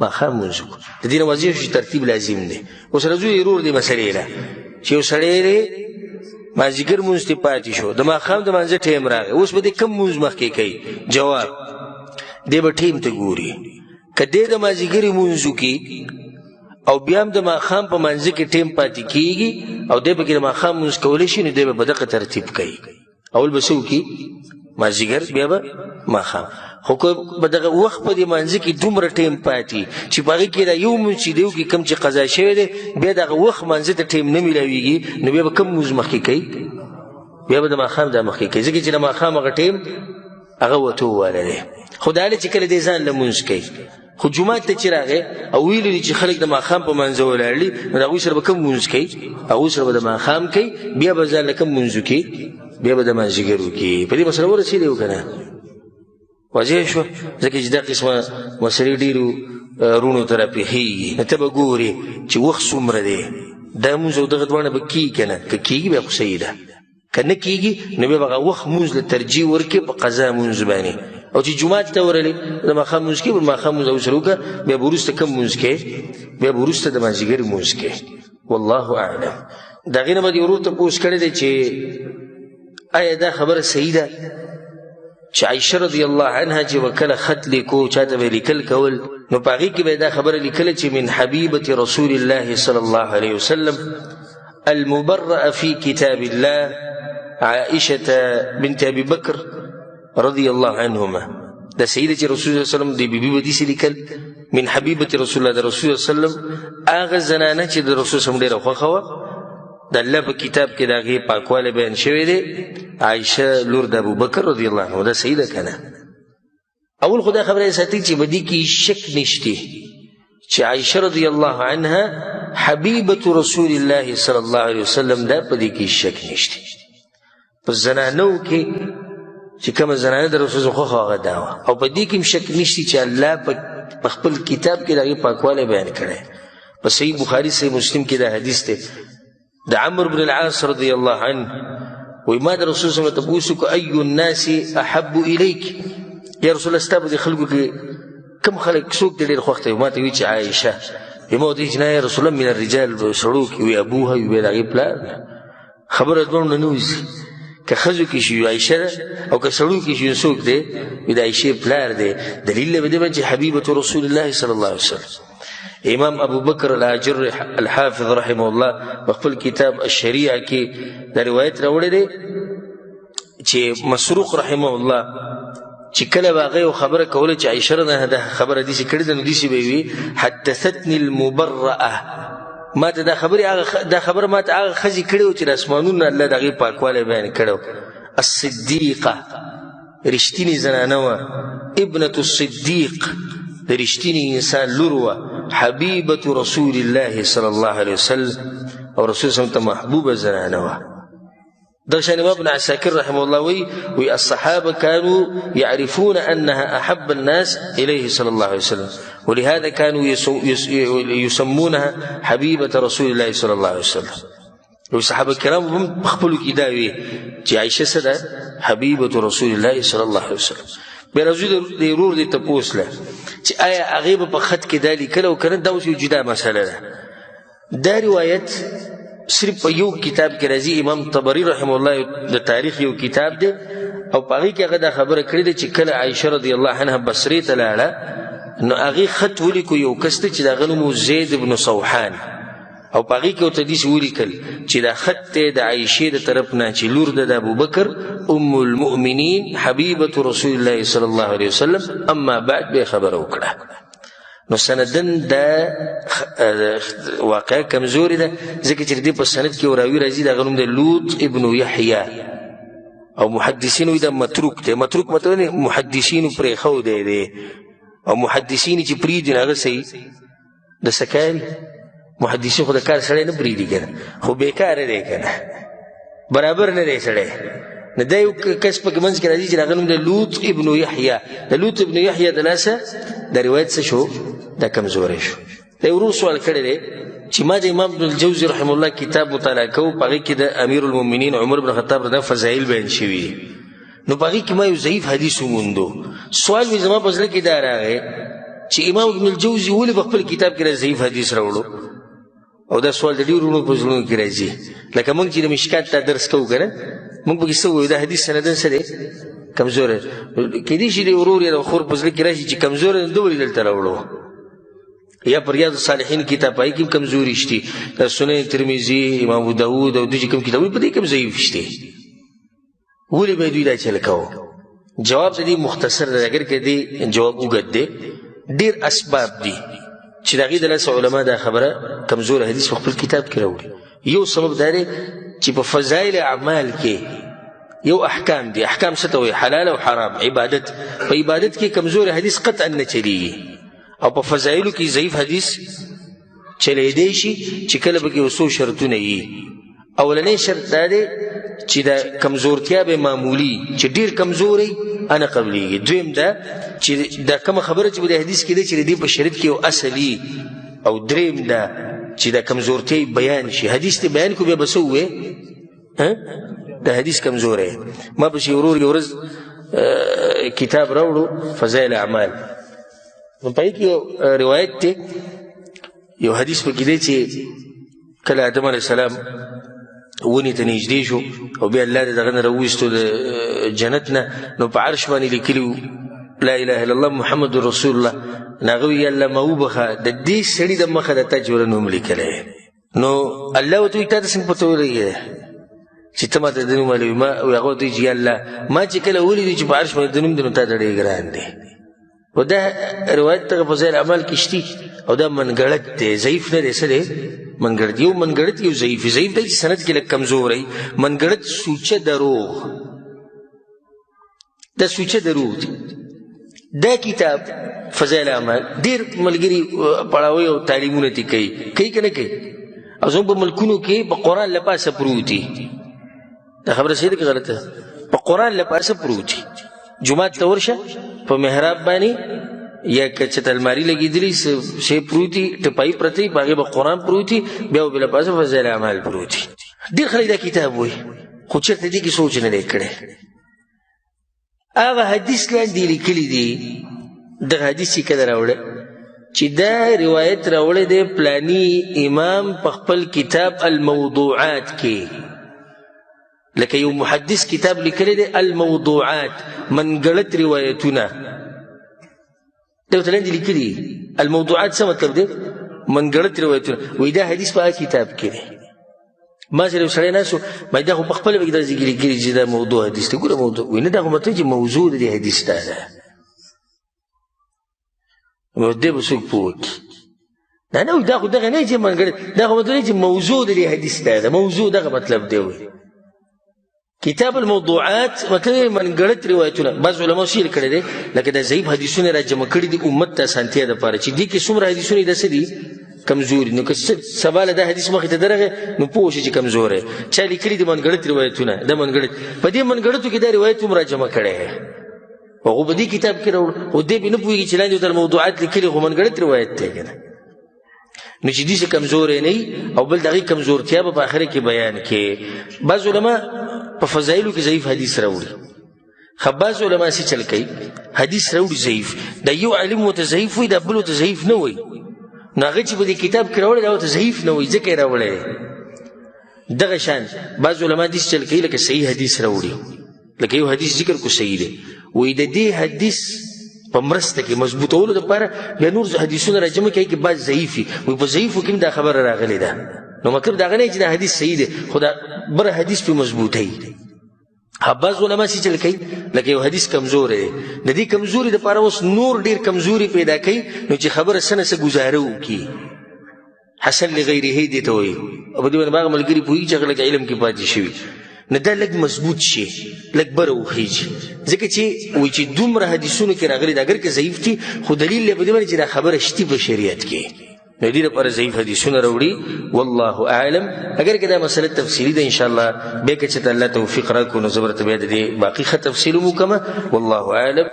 ماښام مونځ وکړو. د دې نه واضح شو چې ترتیب لازم دی. اوس راځو ضرور دې مسلې له چې یو سړی دی مازدیګر مونځ ته پاتې شو، د ماښام د مانځه ټیم راغی، اوس به دې کوم مونځ مخکې کوي؟ جواب: دی به ټیم ته ګوري، که دی د مازدیګرې مونځ وکړي او بیا هم د ماښام په مانځه کې ټیم پاتې کېږي او دی پکې د ماښام مونځ کولی شي، نو دی به په دغه ترتیب کوي. اول به څه وکړي؟ مازدیګر، بیا به ماښام. خو که به دغه وخت په دې مانځه کې دومره ټیم پاتې چې په هغې کې دا یو مونځ چې دی وکړي کوم چې قضا شوی دی، بیا دغه وخت مانځه ته ټیم نه میلاویږي، نو بیا به کوم مونځ مخکې کوي؟ بیا به د ماښام دا مخکې کوي، ځکه چې د ماښام هغه ټیم هغه ورته ووالی دی. خو دا هله چې کله دی ځان له مونځ کوي، خو جومات ته چې راغی او ویلي دي چې خلک د ماښام په مانځه ولاړ دي، نو د هغوی سره به کوم مونځ کوي؟ هغوی سره به د ماښام کوي، بیا به ځان له کوم مونځ وکړي؟ بیا به د مازدیګر وکړي. په دې مسله ورسېدی و که نه؟ واضح شوه؟ ځکه چې دا قسمه مسلې ډېرو روڼو ته راپېښېږي، نو ته به ګورې چې وخت څومره دی، دا مونځ او دغه دواړه به کېږي که نه؟ که کېږي بیا خو صحیح ده، که نه کېږي نو بیا به هغه وخت مونځ له ترجیح ورکړي په قضا مونځ باندې. او چې جومات ته ورغلې د ماښام مونځ کوي، په ماښام مونځ ورسره وکړه، بیا به وروسته کوم مونځ کوې؟ بیا به وروسته د مازدیګر مونځ کوې. والله اعلم. د هغې نه به دې ورور تپوس کړی دی چې آیا دا خبره صحیح ده چې عایشه رضی الله عنها چې وکله خط لیکو چاته به لیکل کول، نو په هغې کې به دا خبره لیکله چې من حبیبة رسول الله صلی الله علیه وسلم المبرأ فی کتاب الله عائشة بنت ابي بکر رضی الله عنهما. دا صحیح ده چې رسول الله صلی الله علیه وسلم د بیبي به داسې لیکل؟ من حبیبة رسول الله د رسول الله صلی الله علیه وسلم هغه زنانه چې د رسول صلی الله علیه وسلم ډېره خوښه وه د الله په کتاب کې د هغې پاکوالی بیان شوی دی عایشه لور د ابوبکر رضی الله عنه دا صحیح ده که نه اول خو دا خبره یې ساتي چې په دې کې شک نشته چې عایشه رضی الله عنها حبیبة رسول الله صلی الله علیه وسلم دا په دې کې شک نشته په زنانو کې چې کومه زنانه د رسول الله خوښه هغه دا وه او په دې کې هم شک نشته چې الله په خپل کتاب کې د هغې پاکوالی بیان کړی په صحیح بخاري صحیح مسلم کې دا حدیث دی د عمرو بن العاص رضی الله عنه وی ما د رسول صلی الله علیه وسلم تپوس وکړو ای الناس احب الیک یا رسول الله ستا په دې خلکو کې کوم خلک څوک دې ډېر خوښ دی ما ته وی چې عایشه ما ورته ویل چې نه یا رسول الله من الرجال سړو کې وی ابوها وی د هغې پلار خبره دومره نه وځي که ښځو کې شي عایشه ده او که سړو کې شي څوک دی وی د عایشې پلار دی دلیل به دی چې حبیبة رسول الله صلی الله علیه وسلم امام ابو بکر الاجر الحافظ رحمه الله په خپل کتاب الشریعه کې دا روایت راوړی دی چې مسروق رحمه الله چې کله به هغه یو خبره کوله چې عایشه نه دا خبره داسې کړې ده نو داسې به وي حدثتني المبرأه ما ته دا خبره ما ته هغه ښځې کړې وه چې د اسمانونو الله د هغې پاکوالی بیان کړی الصدیقه رښتینې زنانه وه ابنة الصدیق د رښتینې انسان لور وه حبیبة رسول الله صلی الله علیه وسلم او رسول صلی الله علیه وسلم ته محبوبه زنانه وه دغه شان امام ابن عساکر رحمه الله وی الصحابه كانوا يعرفون انها احب الناس اليه صلى الله عليه وسلم ولهذا كانوا يسمونها حبيبه رسول الله صلى الله عليه وسلم والصحابه الكرام هم خپلو کې دا وي چې عائشه څه ده حبيبه رسول الله صلى الله عليه وسلم بیا راځو د ورور دې تپوس له چې آیا هغې به په خط کې دا لیکلی او که نه دا اوس یو جدا مسله ده دا روایت صرف په یو کتاب کې راځي امام طبري رحمه الله د تاریخ یو کتاب دی او په هغې کې هغه دا خبره کړې ده چې کله عایشه رضی الله عنها بصرې ته لاړه نو هغې خط ولیکو یو کس ته چې د هغه نوم زید بن صوحان او په هغې کې ورته داسې ولیکل چې دا خط دی د عایشې د طرف نه چې لور ده د ابوبکر ام المؤمنین حبیبة رسول الله صلی الله علیه وسلم اما بعد به خبره وکړه نو سندن دا واقع کمزوري ده ځکه چې دې په سند کې راوي راځي د هغه نوم دی لوط ابن یحیی او محدثین وایي دا متروک دی متروک مطلب محدثینو پرېښودی دی او محدثین چې پرېږدي نو هغه صحیح د سکاري محدثین خو د کار سړی نه پرېږدي که نه خو بېکاره دی که نه برابر نه دی سړی نو دا یو کس پکې منځ کې راځي چې د هغه نوم دی لوط ابن یحیی د لوط ابن یحیی د لاسه دا روایت څه شو دا کمزوری شو دا یو ورور سوال کړی دی چې ما د امام ابن الجوزي رحمه الله کتاب مطالعه کوو په هغې کې د امیر المؤمنین عمر بن خطاب رضی فضایل بیان شوي نو په هغې کې ما یو ضعیف حدیث وموندو سوال مې زما په زړه کې دا راغی چې امام ابن الجوزي ولې په خپل کتاب کې ضعیف حدیث راوړو او دا سوال د ډېرو په زړونو کې راځي لکه موږ چې د مشکات ته درس کوو که نه موږ پکې څه ووایو دا حدیث سندن څه دی کمزوری کیدای شي د ورور یا د خور په زړه کې راشي چې کمزوری ده ولې دلته راوړو یا په ریاض الصالحین کتاب پای کې کمزوري شته د سنن ترمذی امام ابو داود او دغه کوم کتابونه په دې کې ضعیف شته ولې به دوی دا چل کوو جواب دې مختصر دی اگر کې دې جواب وګد دی ډېر اسباب دي چې د هغې د لاسه علما دا خبره کمزور حدیث په خپل کتاب کې راوړي یو سبب دا دی چې په فضایل اعمال کې یو احکام دي احکام څه ته وایي حلال او حرام عبادت په عبادت کې کمزور حدیث قطعا نه چلیږي او په فضایلو کې ضعیف حدیث چلیدی شي چې کله پکې یو څو شرطونه وي اولنی شرط دا دی چې د کمزورتیا به معمولي چې ډېر کمزوری انا قبلیږي دویم دا چې دا کومه خبره چې په دې حدیث کې دی چې د دې په شریعت کې یو اصلي او دریم دا چې د کمزورتۍ بیان شي حدیث ته بیان کو بیا به څه ووایې د حدیث کمزوری ما پسې ورور یو ورځ کتاب راوړو فضایل اعمال نو په هغې کې یو روایت دی یو حدیث پکې دی چې کله آدم علیه السلام ونې ته نږدې شو او بیا الله د دغه نه راوویستو د جنت نه نو په عرش باندې لیکلي لا اله الا الله محمد رسول الله نو هغه ویل الله ما وبخه د دې سړي د مخه د تا جوړه نوم لیکلی نو الله ورته وایي تا ته څنګه پته ولګېده چې ته ماته د نوم معلومي ما هغه ورته وایي چې یا الله ما چې کله ولیدې چې په عرش باندې د نوم دی نو تا ته ډېر ګران دی او دا روایت ته فضائل اعمال کې شتي او دا منګړت دی ضعیف نه دی څه دی منګړت یو منګړت یو ضعیف ضعیف دی چې سند کې لږ کمزوری منګړت سوچه دروغ دا سوچه دروغ دی دا کتاب فضائل اعمال ډېر ملګري پړاوي او تعلیمونه دي کوي که نه کوي او زموږ په ملکونو کې په قرآن له پاسه پروت دي دا خبره صحیح ده که غلطه په قرآن له پاسه پروت دي جومات ته ورشه په محراب باندې یا که چېرته الماري لګېدلي شی پروت دي ټپایي پرته وي په هغې به قرآن پروت وي بیا به له پاسه فضایل اعمال پروت دي ډېر خلک دا کتاب وایي خو چېرته دې کې سوچ نه دی کړی هغه حدیث لاندې لیکلي دي دغه حدیث یې کله راوړی چې دا روایت راوړی دی پلاني امام په خپل کتاب الموضوعات کې لکه یو محدث کتاب لیکلی دی الموضوعات منګړت روایتونه دا ورته لاندې لیکلي الموضوعات څه مطلب دی منګړت روایتونه وایي دا حدیث په هغه کتاب کې دی ما سره یو سړی ناست و وایي دا خو په خپله به کې داسې لیکلي چې دا موضوع حدیث دی ګوره موضوع وایي نه دا خو مطلب چې موضوع د دې حدیث دا ده نو دې به څوک پوه وکړي نه دا خو دغه نه چې منګړت دا خو مطلب چې موضوع د دې حدیث دا ده موضوع دغه مطلب دی وایي کتاب الموضوعات مطلب منګړت روایتونه بعض علماو څه کړی دی لکه دا ضعیف حدیثونه را جمع کړي دي امت ته اسانتیا دپاره چې دې کې څومره حدیثونه داسې دي کمزوري نو که سبا له دا حدیث مخې ته درغی نو پوه شي چې کمزوری چا لیکلي دي منګړت روایتونه دا منګړت په دې منګړتو کې دا روایت هم را جمع کړی هغو په دې کتاب کې راوړ خو دې پې نه پوهېږي چې لاندې ورته الموضوعات لیکلي خو منګړت روایت دی که نه نو چې دې څه کمزوری نه او بل د هغې کمزورتیا به په آخره کې بیان کې بعض علما په فضایلو کې ضعیف حدیث راوړي خو بعض علما څه چل کوي حدیث راوړي ضعیف دا یو عالم ورته ضعیف وایي دا بل ورته ضعیف نه وایي نو هغه چې په دې کتاب کې راوړی دا ورته ضعیف نه وایي ځکه یې راوړی دغه شان بعض علما داسې چل کوي لکه صحیح حدیث راوړي لکه یو حدیث ذکر کو صحیح دی وایي د دې حدیث په مرسته کې مضبوطولو دپاره بیا نور حدیثونه را جمع کوي کې بعض ضعیف وي وایي په ضعیفو کې هم دا خبره راغلې ده نو مطلب د هغه نه چې دا حدیث صحیح دی خو دا بله حدیث پې مضبوطوي بعض علما څه چل کوي لکه یو حدیث کمزوری دی د دې کمزوري دپاره اوس نور ډېر کمزوري پیدا کوي نو چې خبره څه نه څه ګزاره وکړي حسن لغیرهی دې ته وایي او په دې باندې هغه ملګري پوهېږي چې هغه لکه علم کې پاتې شوي نو دا لږ مضبوط شي لږ بره وخیږي ځکه چې وایي چې دومره حدیثونو کې راغلي دی اگر که ضعیف دي خو دلیل دی په دې باندې چې دا خبره شتي په شریعت کې نو دې لپاره ضعیف حدیثونه راوړي والله اعلم اگر که دا مسله تفصیلي ده انشاءالله بیا که چېرته الله توفیق راکړو نو زه به درته بیا د دې باقي ښه تفصیل هم وکړمه والله اعلم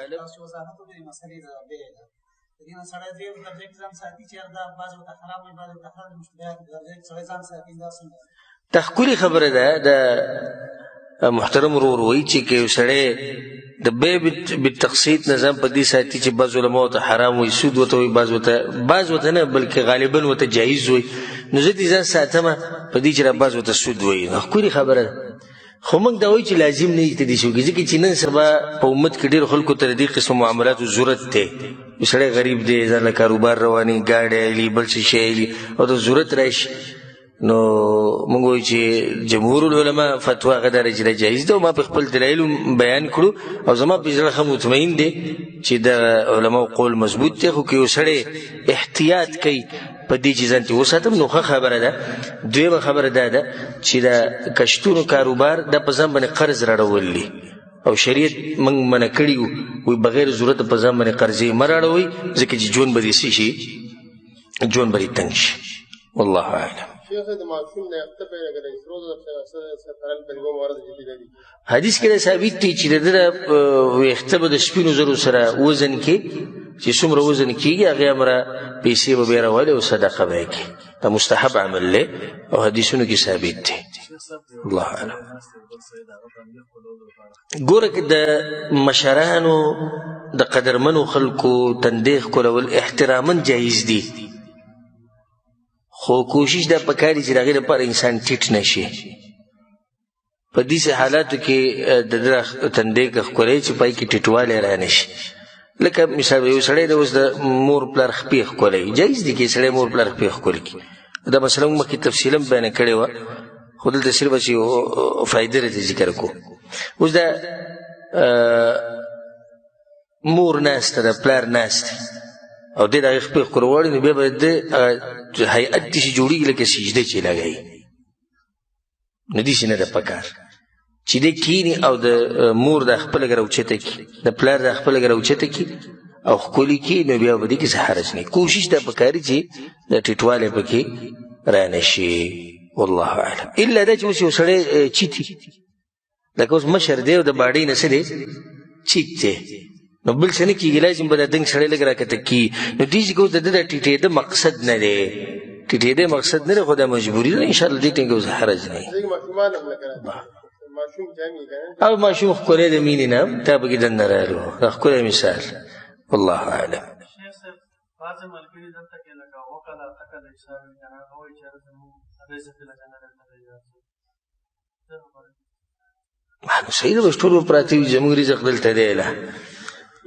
دا ښکلې خبره ده د محترم ورور وایي چې که یو سړی د بیع بالتقسیط نظام په دې ساتي چې بعض علماو ته حرام وایي سود ورته وایي بعض ورته نه بلکې غالبا ورته جایز وایي نو زه دې ځان ساتمه په دې چې را بعض ورته سود وایي نو ښکلې خبره ده خو موږ دا وایو چې لازم نه دي دې شوکي ځکه چې نن سبا په امت کې ډېرو خلکو ته د دې قسم معاملاتو ضرورت دی یو سړی غریب دی ځان له کاروبار رواني ګاډی ایلي بل څه شی ایلي او د ضرورت راشي نو موږ وایو چې جمهور العلما فتوا هغه دا چې دا جایز ده او ما په خپل دلایلو بیان کړو او زما په زړه ښه مطمئن دی چې د علماو قول مضبوط دی خو که یو سړی احتیاط کوي په دې چې ځان ته وساتم نو ښه خبره ده دویمه خبره دا ده چې د کشتونو کاروبار دا په ځان باندې قرض راړول دي او شریعت موږ منع کړي وي بغیر ضرورت په ځان باندې قرضې مه راړوئ ځکه چې ژوند به دې څه شي ژوند به دې تنګ شي والله اعلم حدیث کې دا ثابت دی چې د ده ویښته به د سپینو زرو سره وزن کې چې څومره وزن کېږي هغې همره پیسې به بیا راولي او صدقه به یې کړي دا مستحب عمل دی او حدیثونو کې ثابت دی الله اعلم ګوره که د مشرانو د قدرمنو خلکو تندیخ کولول احتراما جایز دي خو کوشش دا پکار دی چې د هغې لپاره انسان ټیټ نه شي په داسې حالاتو کې د ده تندی که ښکلی چې پای کې ټیټوالی را نه شي لکه مثال یو سړی د اوس د مور پلار خپې ښکلی جایز دی چې سړی مور پلار خپې ښکلي کړي دا مسله موږ مخکې تفصیلا بیانه کړې وه خو دلته صرف چې یو فایده راته ذکر کړو اوس دا مور ناسته ده پلار ناسته او دې د هغې خپې ښکر غواړي نو بیا به د هیئت داسې جوړېږي لکه سجده چې لګوي نو داسې نه ده پکار چې دی کینی او د مور دا خپله ګه راوچته کړي د پلار دا خپله ګه راوچته کړي او ښکلي کړي نو بیا به دې کې څه حرج نه کوشش دا پکاري چې د ټیټوالی پکې رانه شي والله اعلم الا دا چې اوس یو سړی چیتي لکه اوس مشر دی او د باډۍ نه څه دی چیت دی نو بل څه نه کېږي لازم به دا دنګ سړی لږ راکته کي نو دې چې اوس د ده د ټیټېده مقصد نه دی ټیټېده مقصد نه دی خو دا مجبوري ده انشاءالله دې ټینګ اوس حرج نه او ماشوم ښکلی د مینې نه تا پکې دننه رالو دا ښکلی مثال والله اعلم بعضې ملګري دلته کې لکه وکله تکه د حساب وي که نه هغه وایي چې هلته زموږ رزق لکه نه نو صحیح ده بس ټول به پراته وي زموږ رزق دلته دی له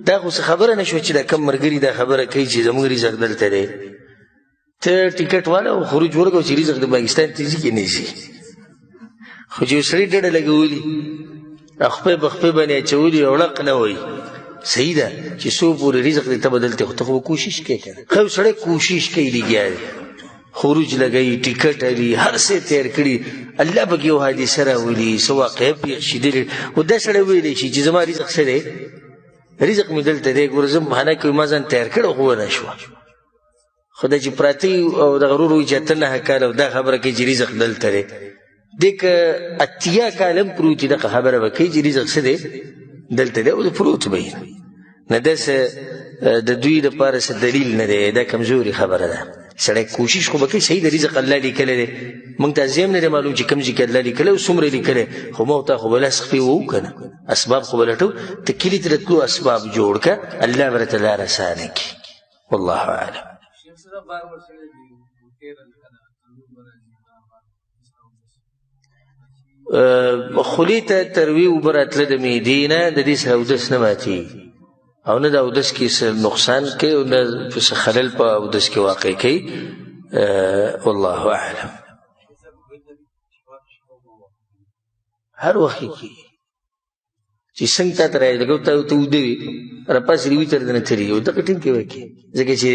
دا خو څه خبره نه شوه چې دا کم ملګري دا خبره کوي چې زموږ رزق دلته دی ته ټیکټ والا او خروج ورکړو چې رزق د پاکستان ته ځي که نه ځي خو چې یو سړي ډډه لګولي خپې په خپې باندې اچولي او ړق نه وایي صحیح ده چې څو پورې رزق دی ته به دلته خو ته خو به کوشش کوې که نه ښه سړی کوشش کوي لګیا دی خروج لګوي ټیکټ علي هر څه تیار کړي الله پکې یو حادثه راولي څه واقعه پېښ شي خو دا سړی ویلی شي چې زما رزق څه دی رزق مې دلته دی ګوره زه بهانه کوي ما ځان تیار کړی خو ونه شوه خو دا چې پراته او دغه ورور وایي چې اته نهه کاله او دا خبره کوي چې رزق دلته دی دی که اتیا کاله هم پروت وي دغه خبره به کوي چې رزق څه دی دلته دی او د پروت به وي نه داسې د دوی دپاره څه دلیل نه دی دا کمزوري خبره ده سړی کوشش خو به کوي صحیح د رزق الله لیکلی دی موږ ته زه هم نه دی معلوم چې کوم ځای کې الله لیکلی او څومره لیکلی خو ما ورته خو به لاس خپې ووو که نه اسباب خو به لټو ته کلي ته د تلو اسباب جوړ که الله به راته لار اسانه کړي والله اعلم خولې ته تروي اوبه راتله د معدې نه د دې سره اودس نه ماتېږي او نه د اودس کې څه نقصان کوي او نه څه خلل په اودس کې واقع کوي والله اعلم هر وخت کې چې څنګه تا ته راځي لکه ته اوده وي راپاسې د ویتر نه تېرېږي او دغه ټیم کې وکړي ځکه چې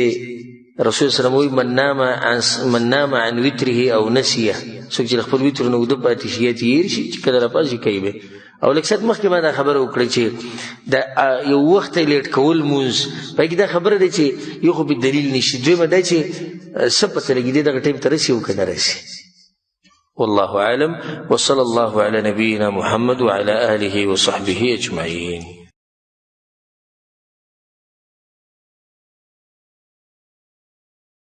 رسول صلی الله علیه وسلم من نام عن وتره او نسیه څوک چې خپل وتر نه اوده پاتې شي یا تېر شي چې کله راپاسې کوي به او لږ ساعت مخکې ما دا خبره وکړه چې دا یو وخت یې لیټ کول مونځ پکې دا خبره ده چې یو خو به دلیل نشي دویمه دا چې څه پته لګېدی دغه ټایم ته رسي او که نه رسي والله اعلم وصلى الله على نبينا محمد وعلى آله وصحبه أجمعين